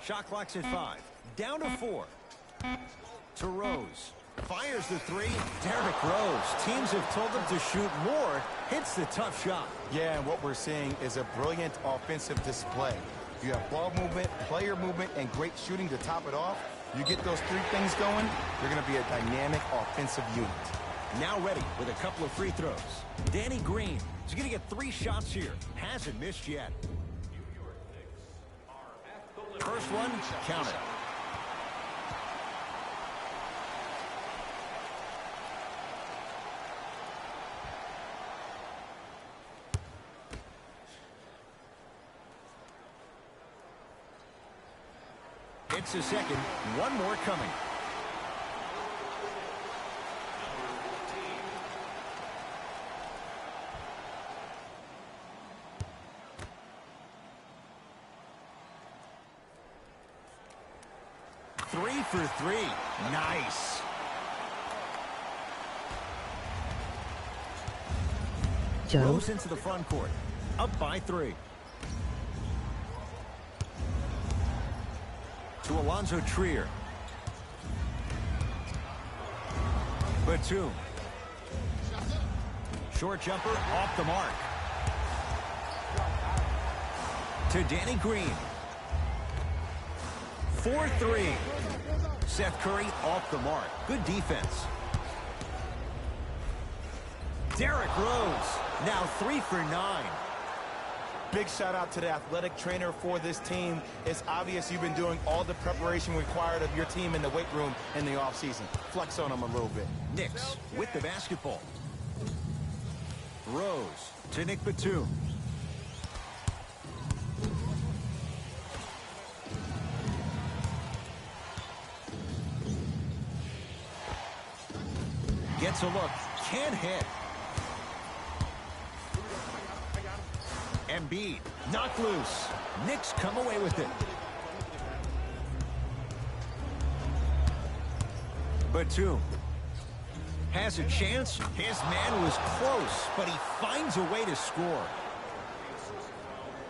Speaker 2: Shot clock's at 5. Down to 4. To Rose. Fires the 3. Derrick Rose. Teams have told him to shoot more. Hits the tough shot.
Speaker 3: Yeah, and what we're seeing is a brilliant offensive display. You have ball movement, player movement, and great shooting to top it off. You get those 3 things going, you're going to be a dynamic offensive unit.
Speaker 2: Now ready with a couple of free throws. Danny Green is going to get 3 shots here. Hasn't missed yet. First one, count it. It's a second. One more coming. Three for three. Nice.
Speaker 1: Joe.
Speaker 2: Rose into the front court. Up by 3. To Alonzo Trier. Batum. Short jumper off the mark. To Danny Green. 4-3. Seth Curry off the mark. Good defense. Derrick Rose. Now 3 for 9.
Speaker 3: Big shout out to the athletic trainer for this team. It's obvious you've been doing all the preparation required of your team in the weight room in the offseason. Flex on them a little bit.
Speaker 2: Knicks with the basketball. Rose to Nick Batum. Gets a look. Can't hit. Embiid knocked loose. Knicks come away with it. Batum has a chance. His man was close, but he finds a way to score.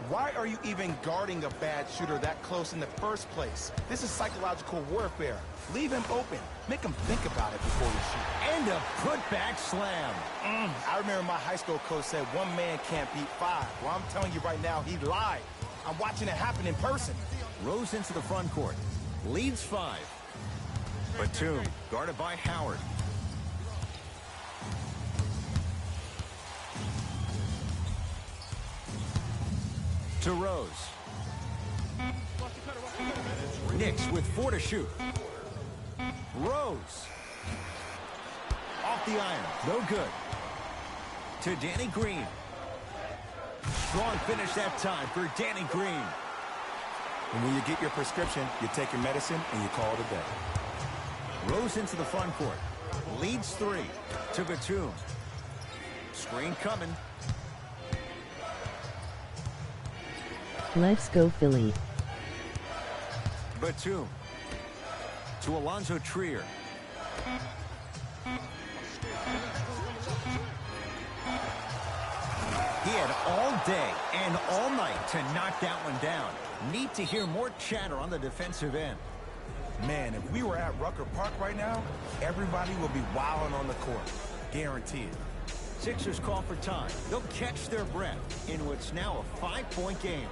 Speaker 3: Why are you even guarding a bad shooter that close in the first place? This is psychological warfare. Leave him open. Make him think about it before you shoot.
Speaker 2: And a putback slam.
Speaker 3: I remember my high school coach said one man can't beat 5. Well, I'm telling you right now, he lied. I'm watching it happen in person.
Speaker 2: Rose into the front court. Leads 5. Batum guarded by Howard. To Rose. Knicks with 4 to shoot. Rose. Off the iron. No good. To Danny Green. Strong finish that time for Danny Green.
Speaker 3: And when you get your prescription, you take your medicine and you call it a day.
Speaker 2: Rose into the front court. Leads 3. To Batum. Screen coming.
Speaker 1: Let's go Philly.
Speaker 2: Batum. To Alonzo Trier. He had all day and all night to knock that one down. Need to hear more chatter on the defensive end.
Speaker 3: Man, if we were at Rucker Park right now, everybody would be wilding on the court. Guaranteed.
Speaker 2: Sixers call for time. They'll catch their breath in what's now a 5-point game.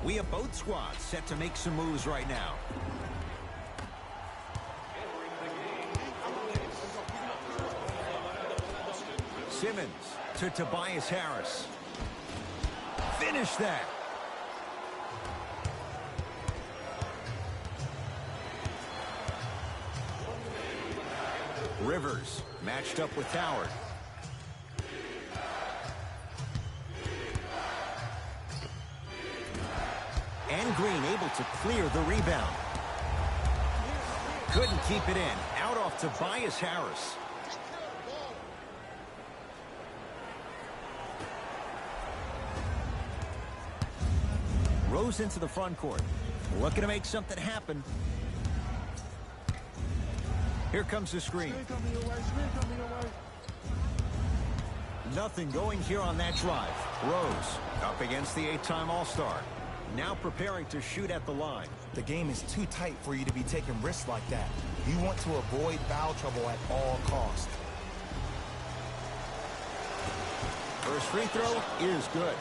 Speaker 2: We have both squads set to make some moves right now. Simmons to Tobias Harris. Finish that. Rivers matched up with Howard. And Green able to clear the rebound. Couldn't keep it in. Out off Tobias Harris. Rose into the front court. Looking to make something happen. Here comes the screen. Nothing going here on that drive. Rose up against the 8-time All-Star. Now preparing to shoot at the line.
Speaker 3: The game is too tight for you to be taking risks like that. You want to avoid foul trouble at all costs.
Speaker 2: First free throw is good.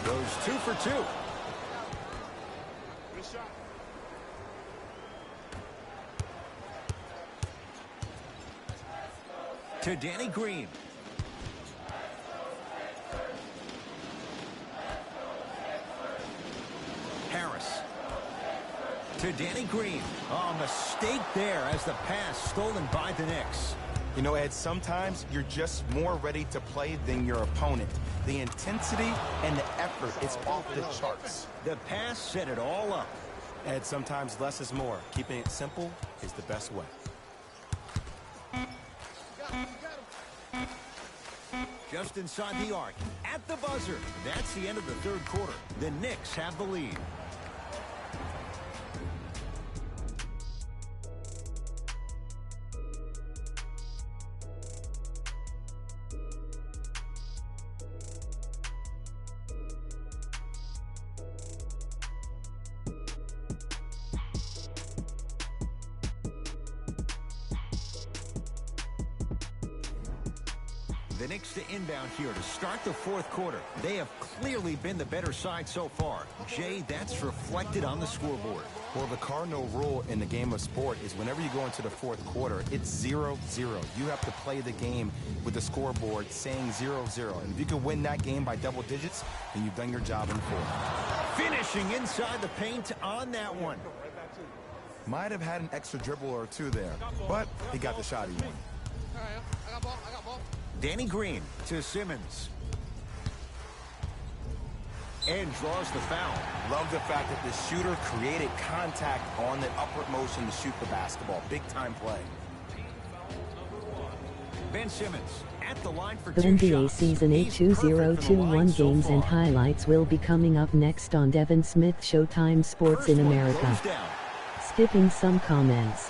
Speaker 2: Goes 2 for 2.
Speaker 5: Good shot.
Speaker 2: To Danny Green. Harris. To Danny Green. Oh, mistake there as the pass stolen by the Knicks.
Speaker 3: You know, Ed, sometimes you're just more ready to play than your opponent. The intensity and the effort, it's off the charts.
Speaker 2: The pass set it all up.
Speaker 3: Ed, sometimes less is more. Keeping it simple is the best way.
Speaker 2: Just inside the arc, at the buzzer. That's the end of the third quarter. The Knicks have the lead. The Knicks to inbound here to start the fourth quarter. They have clearly been the better side so far. Jay, that's reflected on the scoreboard.
Speaker 3: Well, the cardinal rule in the game of sport is whenever you go into the fourth quarter, it's 0-0. You have to play the game with the scoreboard saying 0-0. And if you can win that game by double digits, then you've done your job in the fourth.
Speaker 2: Finishing inside the paint on that one.
Speaker 3: Might have had an extra dribble or two there, but he got the shot he wanted.
Speaker 5: All right, I got ball.
Speaker 2: Danny Green to Simmons. And draws the foul.
Speaker 3: Love the fact that the shooter created contact on the upward motion to shoot the basketball. Big time play.
Speaker 2: Ben Simmons at the line for
Speaker 1: The
Speaker 2: two
Speaker 1: NBA
Speaker 2: shots.
Speaker 1: Season 8
Speaker 2: He's perfect from the
Speaker 1: 2021
Speaker 2: line so
Speaker 1: games and
Speaker 2: far.
Speaker 1: highlights will be coming up next on Devin Smith Showtime Sports in
Speaker 2: First one
Speaker 1: America.
Speaker 2: goes down.
Speaker 1: Skipping some comments.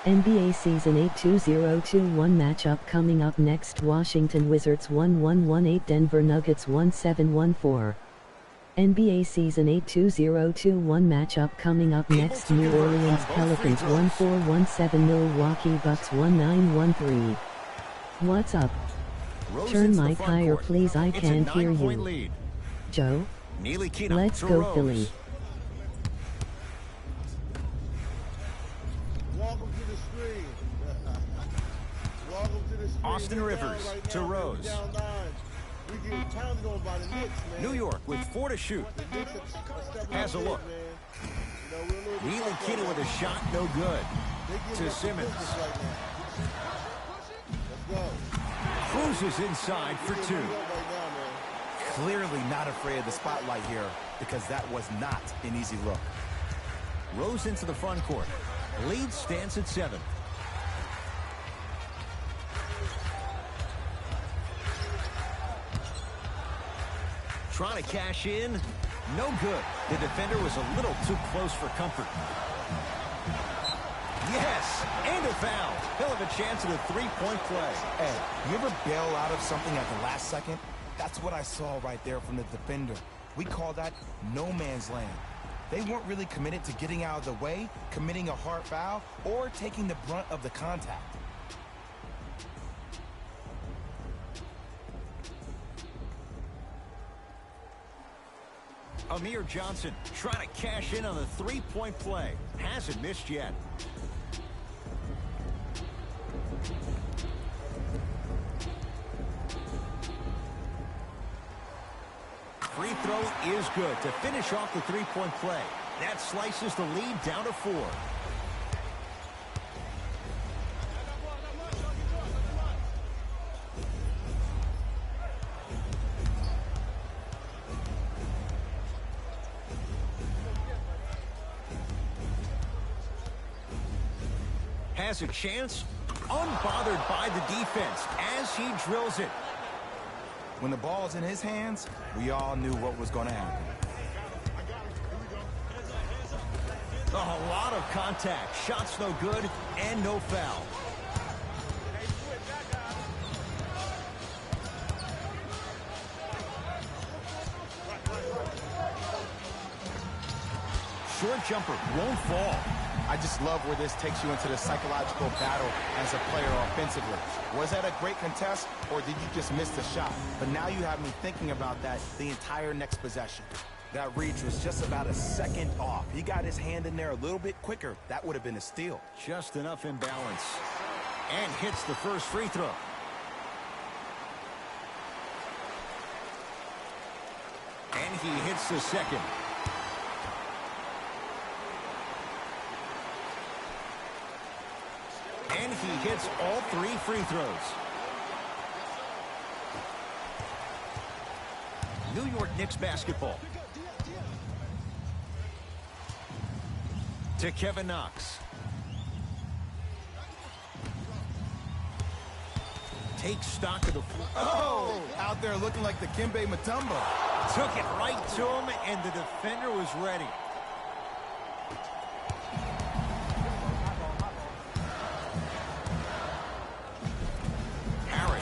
Speaker 1: NBA Season 8 2021 matchup coming up next. Washington Wizards 1118 Denver Nuggets 1714. NBA Season 8 2021 matchup coming up next. New Orleans Pelicans 1417 Milwaukee Bucks 1913. What's up?
Speaker 2: Rose
Speaker 1: Turn
Speaker 2: into the
Speaker 1: mic
Speaker 2: front
Speaker 1: higher
Speaker 2: court.
Speaker 1: please, I
Speaker 2: It's a
Speaker 1: can't hear
Speaker 2: 9-point
Speaker 1: you.
Speaker 2: lead.
Speaker 1: Joe?
Speaker 2: Neely Keenum
Speaker 1: Let's
Speaker 2: to
Speaker 1: go
Speaker 2: Rose.
Speaker 1: Philly.
Speaker 7: Welcome to the screen. Welcome to the screen.
Speaker 2: Austin
Speaker 7: We're
Speaker 2: Rivers
Speaker 7: down right
Speaker 2: to
Speaker 7: now. We're
Speaker 2: Rose.
Speaker 7: down 9. We get pounded on by the Knicks, man.
Speaker 2: New York with 4 to shoot.
Speaker 7: The Knicks are stepping
Speaker 2: Has a
Speaker 7: up
Speaker 2: look.
Speaker 7: big, man. You know, we're a little bit
Speaker 2: Neely
Speaker 7: tough
Speaker 2: Keenum
Speaker 7: on
Speaker 2: with a
Speaker 7: them.
Speaker 2: shot, no good.
Speaker 7: They give
Speaker 2: To
Speaker 7: us the
Speaker 2: Simmons.
Speaker 7: business right now. Let's go.
Speaker 2: Cruises inside for
Speaker 7: We're
Speaker 2: 2.
Speaker 7: right now, man.
Speaker 3: Clearly not afraid of the spotlight here because that was not an easy look.
Speaker 2: Rose into the front court. Lead stands at 7. Trying to cash in. No good. The defender was a little too close for comfort. Yes, and a foul. He'll have a chance at a three-point play.
Speaker 3: Ed, you ever bail out of something at the last second? That's what I saw right there from the defender. We call that no man's land. They weren't really committed to getting out of the way, committing a hard foul, or taking the brunt of the contact.
Speaker 2: Amir Johnson trying to cash in on the three-point play. Hasn't missed yet. Free throw is good to finish off the three-point play. That slices the lead down to 4. Has a chance, unbothered by the defense as he drills it.
Speaker 3: When the ball's in his hands, we all knew what was going to happen.
Speaker 2: A lot of contact. Shots no good and no foul. Short jumper won't fall.
Speaker 3: I just love where this takes you into the psychological battle as a player offensively. Was that a great contest, or did you just miss the shot? But now you have me thinking about that the entire next possession. That reach was just about a second off. He got his hand in there a little bit quicker. That would have been a steal.
Speaker 2: Just enough imbalance. And hits the first free throw. And he hits the second. And he hits all 3 free throws. New York Knicks basketball. To Kevin Knox. Takes stock of the floor.
Speaker 3: Oh! Out there looking like the Kimbe Mutombo.
Speaker 2: Took it right to him, and the defender was ready.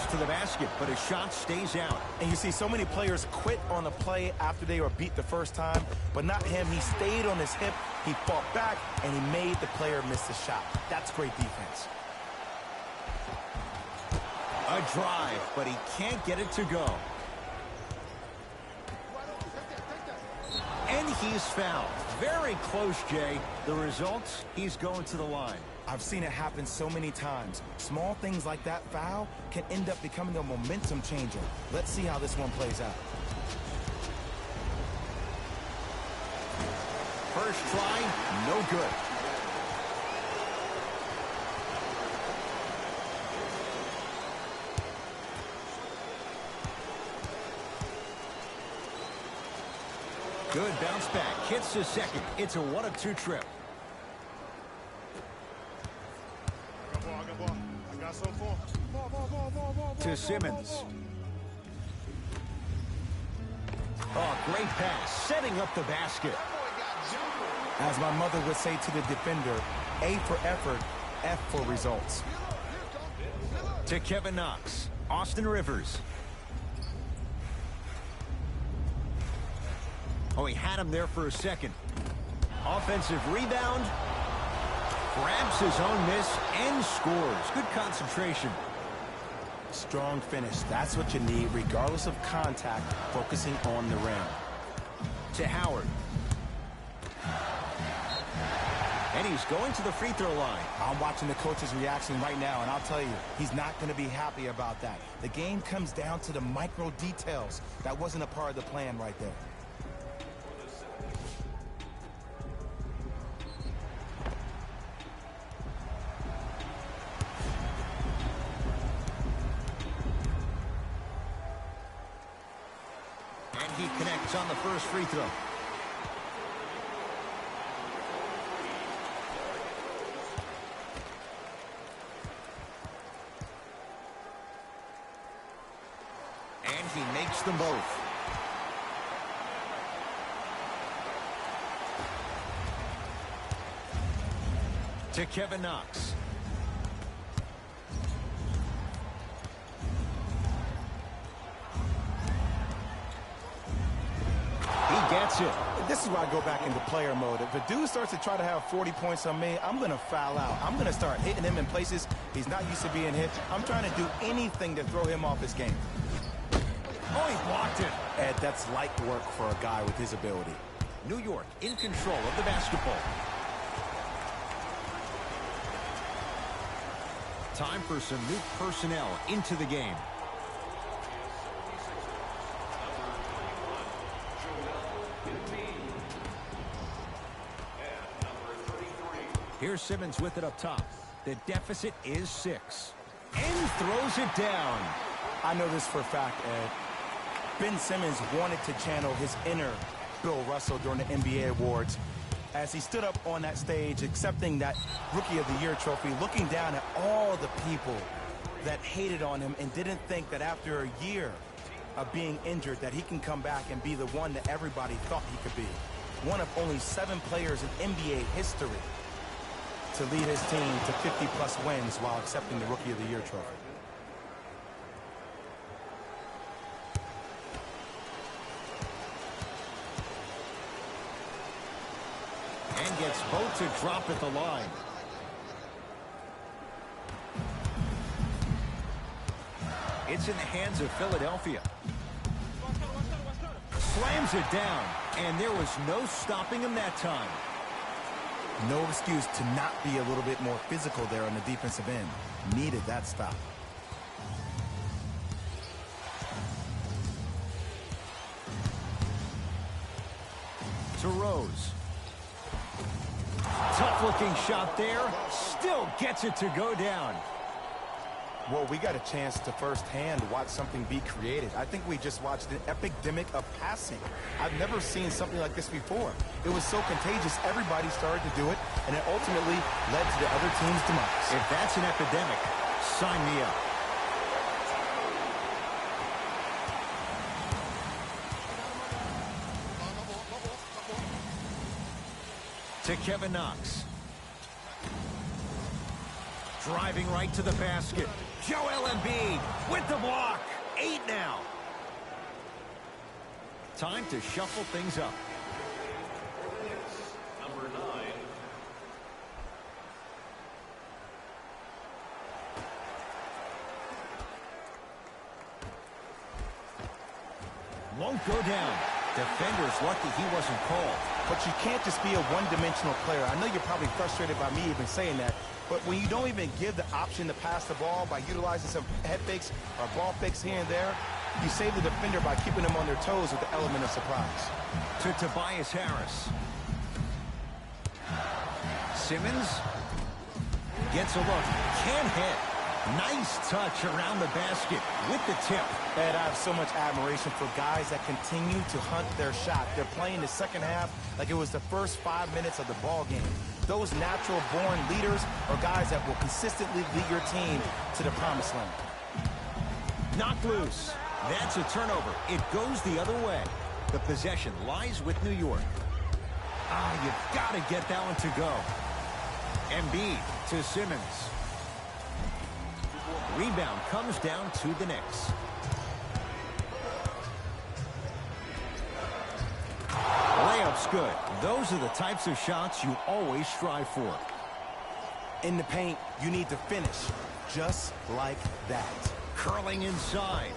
Speaker 2: To the basket, but his shot stays out.
Speaker 3: And you see so many players quit on a play after they were beat the first time, but not him. He stayed on his hip, he fought back, and he made the player miss the shot. That's great defense.
Speaker 2: A drive, but he can't get it to go. And he's fouled. Very close, Jay. The result, he's going to the line.
Speaker 3: I've seen it happen so many times. Small things like that foul can end up becoming a momentum changer. Let's see how this one plays out.
Speaker 2: First try, no good. Good bounce back. Hits the second. It's a 1-of-2 trip. To Simmons. Oh, great pass. Setting up the basket.
Speaker 3: As my mother would say to the defender, A for effort, F for results.
Speaker 2: To Kevin Knox. Austin Rivers. Oh, he had him there for a second. Offensive rebound. Grabs his own miss and scores. Good concentration.
Speaker 3: Strong finish. That's what you need, regardless of contact, focusing on the rim.
Speaker 2: To Howard. And he's going to the free throw line.
Speaker 3: I'm watching the coach's reaction right now, and I'll tell you, he's not going to be happy about that. The game comes down to the micro details. That wasn't a part of the plan right there.
Speaker 2: He connects on the first free throw. And he makes them both. To Kevin Knox. Gets it.
Speaker 3: This is where I go back into player mode. If a dude starts to try to have 40 points on me, I'm going to foul out. I'm going to start hitting him in places he's not used to being hit. I'm trying to do anything to throw him off his game.
Speaker 2: Oh, he blocked it.
Speaker 3: Ed, that's light work for a guy with his ability.
Speaker 2: New York in control of the basketball. Time for some new personnel into the game. Here's Simmons with it up top. The deficit is 6. And throws it down.
Speaker 3: I know this for a fact, Ed. Ben Simmons wanted to channel his inner Bill Russell during the NBA awards as he stood up on that stage accepting that Rookie of the Year trophy, looking down at all the people that hated on him and didn't think that after a year of being injured that he can come back and be the one that everybody thought he could be. one of only 7 players in NBA history to lead his team to 50-plus wins while accepting the Rookie of the Year trophy.
Speaker 2: And gets both to drop at the line. It's in the hands of Philadelphia. Slams it down, and there was no stopping him that time.
Speaker 3: No excuse to not be a little bit more physical there on the defensive end. Needed that stop.
Speaker 2: To Rose. Tough-looking shot there. Still gets it to go down.
Speaker 3: Well, we got a chance to firsthand watch something be created. I think we just watched an epidemic of passing. I've never seen something like this before. It was so contagious, everybody started to do it, and it ultimately led to the other team's demise.
Speaker 2: If that's an epidemic, sign me up. To Kevin Knox. Driving right to the basket. Joel Embiid with the block. 8 now. Time to shuffle things up.
Speaker 4: Number 9.
Speaker 2: Won't go down. Defender's lucky he wasn't called.
Speaker 3: But you can't just be a one-dimensional player. I know you're probably frustrated by me even saying that, but when you don't even give the option to pass the ball by utilizing some head fakes or ball fakes here and there, you save the defender by keeping them on their toes with the element of surprise.
Speaker 2: To Tobias Harris. Simmons gets a look. Can't hit. Nice touch around the basket with the tip.
Speaker 3: And I have so much admiration for guys that continue to hunt their shot. They're playing the second half like it was the first 5 minutes of the ball game. Those natural-born leaders are guys that will consistently lead your team to the promised land.
Speaker 2: Knocked loose. That's a turnover. It goes the other way. The possession lies with New York. You've got to get that one to go. Embiid to Simmons. Rebound comes down to the Knicks. Layup's good. Those are the types of shots you always strive for.
Speaker 3: In the paint, you need to finish just like that.
Speaker 2: Curling inside.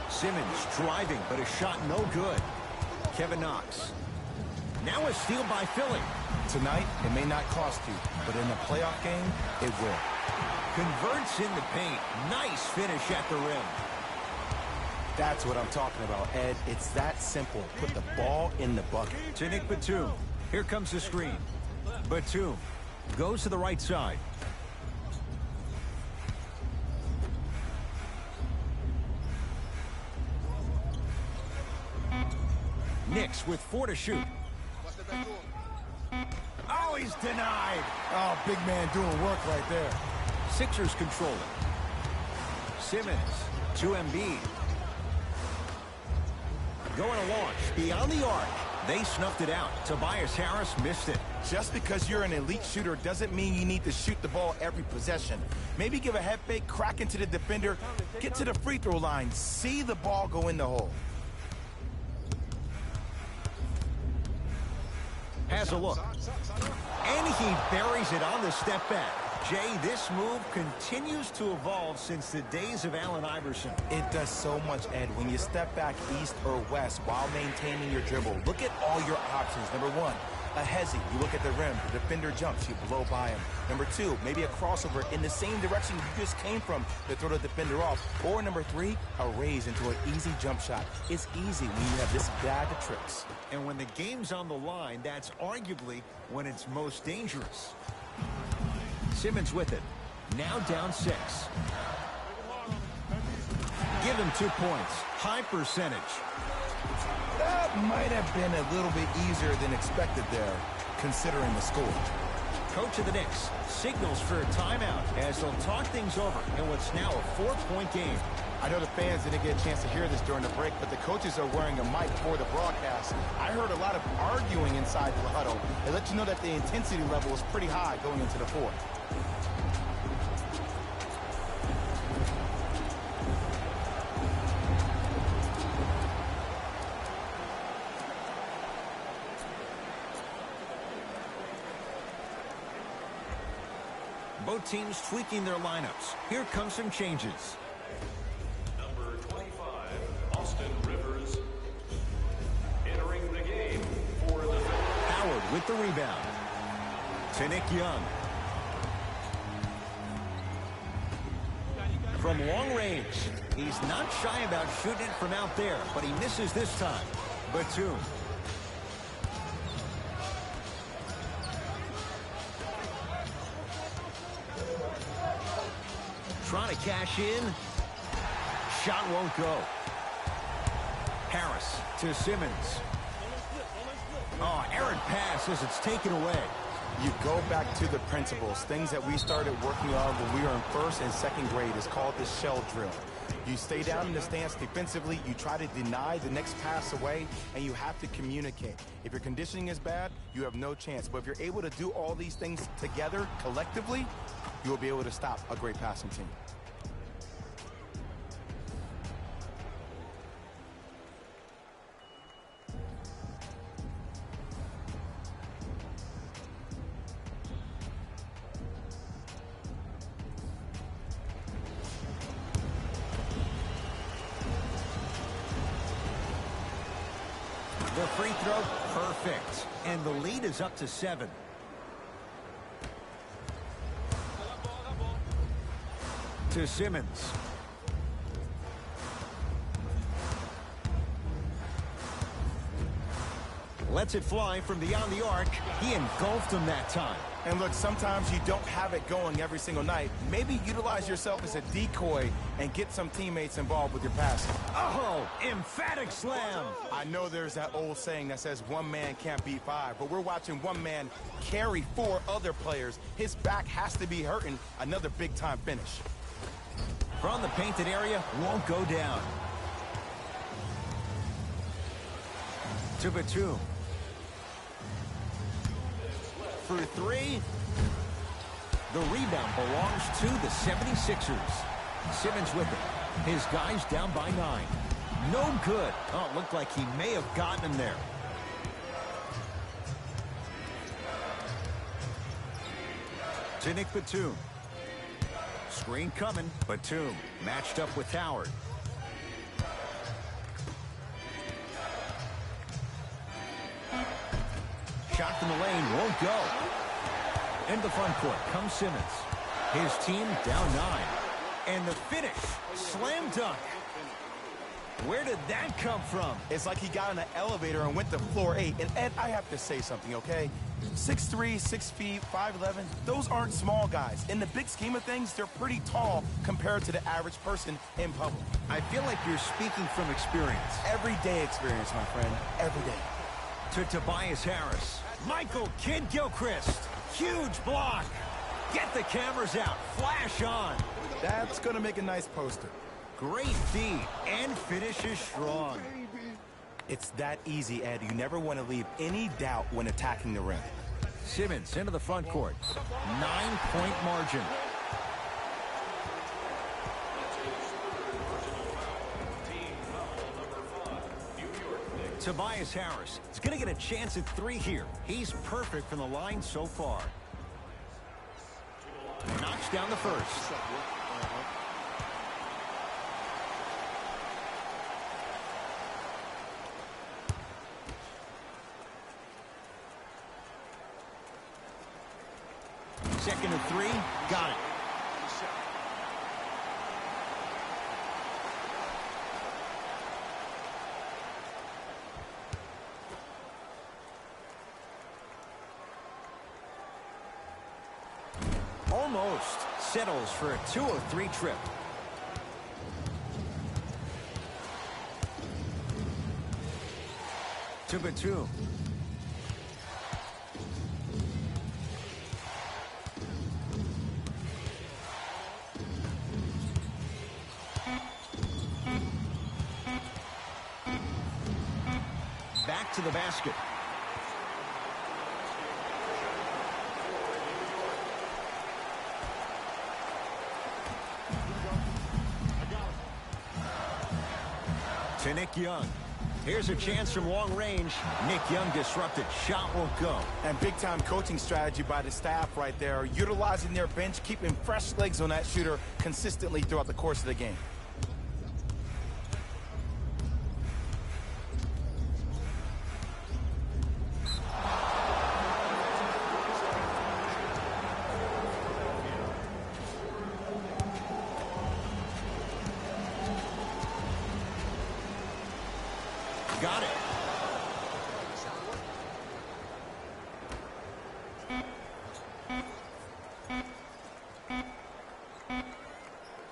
Speaker 2: Simmons driving, but a shot no good. Kevin Knox. Now a steal by Philly.
Speaker 3: Tonight, it may not cost you, but in a playoff game, it will.
Speaker 2: Converts in the paint. Nice finish at the rim.
Speaker 3: That's what I'm talking about, Ed. It's that simple. Put the ball in the bucket.
Speaker 2: To Nick Batum. Here comes the screen. Batum goes to the right side. Knicks with 4 to shoot. Oh, he's denied.
Speaker 3: Oh, big man doing work right there.
Speaker 2: Sixers control it. Simmons to Embiid. Going to launch beyond the arc. They snuffed it out. Tobias Harris missed it.
Speaker 3: Just because you're an elite shooter doesn't mean you need to shoot the ball every possession. Maybe give a head fake, crack into the defender, get to the free throw line, see the ball go in the hole.
Speaker 2: Has a look. And he buries it on the step back. Jay, this move continues to evolve since the days of Allen Iverson.
Speaker 3: It does so much, Ed. When you step back east or west while maintaining your dribble, look at all your options. Number 1, a hezi. You look at the rim. The defender jumps. You blow by him. Number 2, maybe a crossover in the same direction you just came from to throw the defender off. Or number 3, a raise into an easy jump shot. It's easy when you have this bag of tricks.
Speaker 2: And when the game's on the line, that's arguably when it's most dangerous. Simmons with it. Now down 6. Give him 2 points. High percentage.
Speaker 3: That might have been a little bit easier than expected there, considering the score.
Speaker 2: Coach of the Knicks signals for a timeout as they'll talk things over in what's now a 4-point game.
Speaker 3: I know the fans didn't get a chance to hear this during the break, but the coaches are wearing a mic for the broadcast. I heard a lot of arguing inside the huddle. They let you know that the intensity level was pretty high going into the fourth.
Speaker 2: Both teams tweaking their lineups. Here come some changes.
Speaker 4: Number 25, Austin Rivers. Entering the game for the
Speaker 2: Howard with the rebound. To Nick Young. From long range. He's not shy about shooting it from out there, but he misses this time. Batum. Trying to cash in. Shot won't go. Harris to Simmons. Oh, errant pass as it's taken away.
Speaker 3: You go back to the principles, things that we started working on when we were in first and second grade. It's called the shell drill. You stay down in the stance defensively, you try to deny the next pass away, and you have to communicate. If your conditioning is bad, you have no chance. But if you're able to do all these things together, collectively, you will be able to stop a great passing team.
Speaker 2: The free throw, perfect. And the lead is up to 7. To Simmons. Lets it fly from beyond the arc. He engulfed him that time.
Speaker 3: And look, sometimes you don't have it going every single night. Maybe utilize yourself as a decoy and get some teammates involved with your passing.
Speaker 2: Oh, emphatic slam.
Speaker 3: I know there's that old saying that says one man can't beat 5, but we're watching one man carry 4 other players. His back has to be hurting. Another big-time finish.
Speaker 2: From the painted area, won't go down. To Batum. For 3. The rebound belongs to the 76ers. Simmons with it. His guys down by 9. No good. Oh, it looked like he may have gotten him there. To Nick Batum. Screen coming. Batum matched up with Howard. Shot from the lane won't go. In the front court comes Simmons. His team down 9. And the finish. Slam dunk. Where did that come from?
Speaker 3: It's like he got in an elevator and went to floor 8. And Ed, I have to say something, okay? 6'3", 6 feet, 5'11", those aren't small guys. In the big scheme of things, they're pretty tall compared to the average person in public.
Speaker 2: I feel like you're speaking from experience.
Speaker 3: Everyday experience, my friend. Every day.
Speaker 2: To Tobias Harris. Michael Kidd-Gilchrist. Huge block. Get the cameras out. Flash on.
Speaker 3: That's going to make a nice poster.
Speaker 2: Great feed and finishes strong.
Speaker 3: It's that easy, Ed. You never want to leave any doubt when attacking the rim.
Speaker 2: Simmons into the front court. 9-point margin. Tobias Harris is going to get a chance at 3 here. He's perfect from the line so far. Knocks down the first. Second of 3, got it. Almost settles for a 2-of-3 trip. To Batum. back to the basket. To Nick Young. Here's a chance from long range. Nick Young disrupted. Shot won't go.
Speaker 3: And big-time coaching strategy by the staff right there, utilizing their bench, keeping fresh legs on that shooter consistently throughout the course of the game.
Speaker 2: Got it.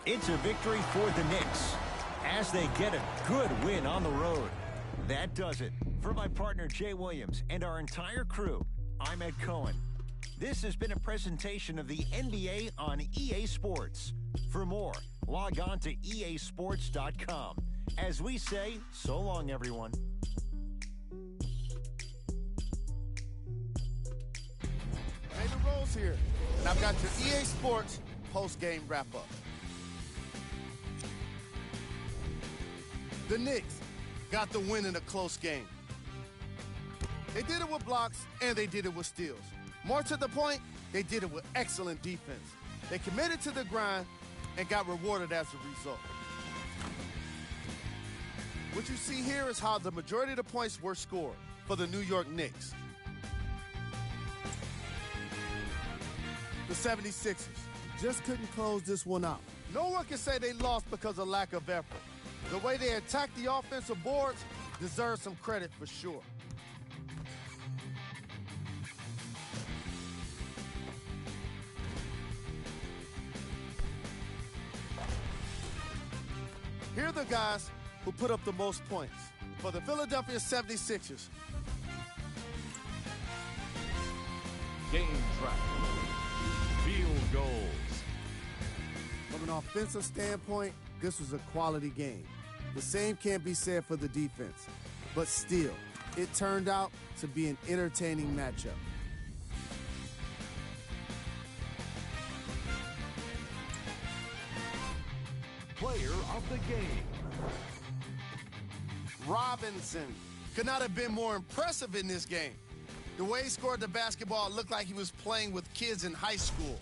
Speaker 2: It's a victory for the Knicks as they get a good win on the road. That does it. For my partner Jay Williams and our entire crew, I'm Ed Cohen. This has been a presentation of the NBA on EA Sports. For more, log on to easports.com. As we say, so long, everyone.
Speaker 6: Jalen Rose here, and I've got your EA Sports post-game wrap-up. The Knicks got the win in a close game. They did it with blocks, and they did it with steals. More to the point, they did it with excellent defense. They committed to the grind and got rewarded as a result. What you see here is how the majority of the points were scored for the New York Knicks. The 76ers just couldn't close this one out. No one can say they lost because of lack of effort. The way they attacked the offensive boards deserves some credit for sure. Here are the guys who put up the most points. For the Philadelphia 76ers,
Speaker 4: Game track. Field goals.
Speaker 6: from an offensive standpoint, this was a quality game. The same can't be said for the defense. But still, it turned out to be an entertaining matchup.
Speaker 4: Player of the game.
Speaker 6: Robinson could not have been more impressive in this game. The way he scored the basketball looked like he was playing with kids in high school.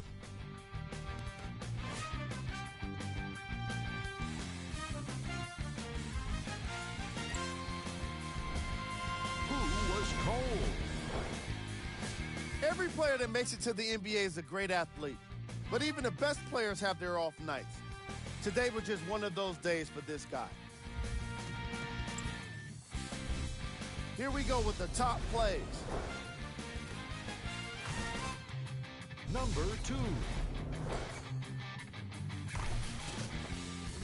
Speaker 4: Who was cold?
Speaker 6: Every player that makes it to the NBA is a great athlete, but even the best players have their off nights. Today was just one of those days for this guy. Here we go with the top plays.
Speaker 4: Number 2.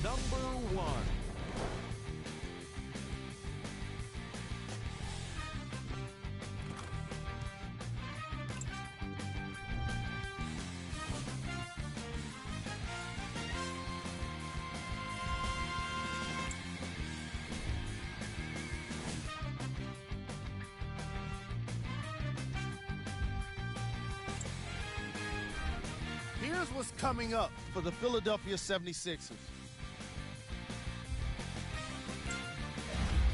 Speaker 4: Number 1.
Speaker 6: Here's what's coming up for the Philadelphia 76ers.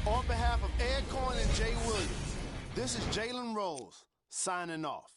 Speaker 6: On behalf of Ed Cohen and Jay Williams, this is Jalen Rose signing off.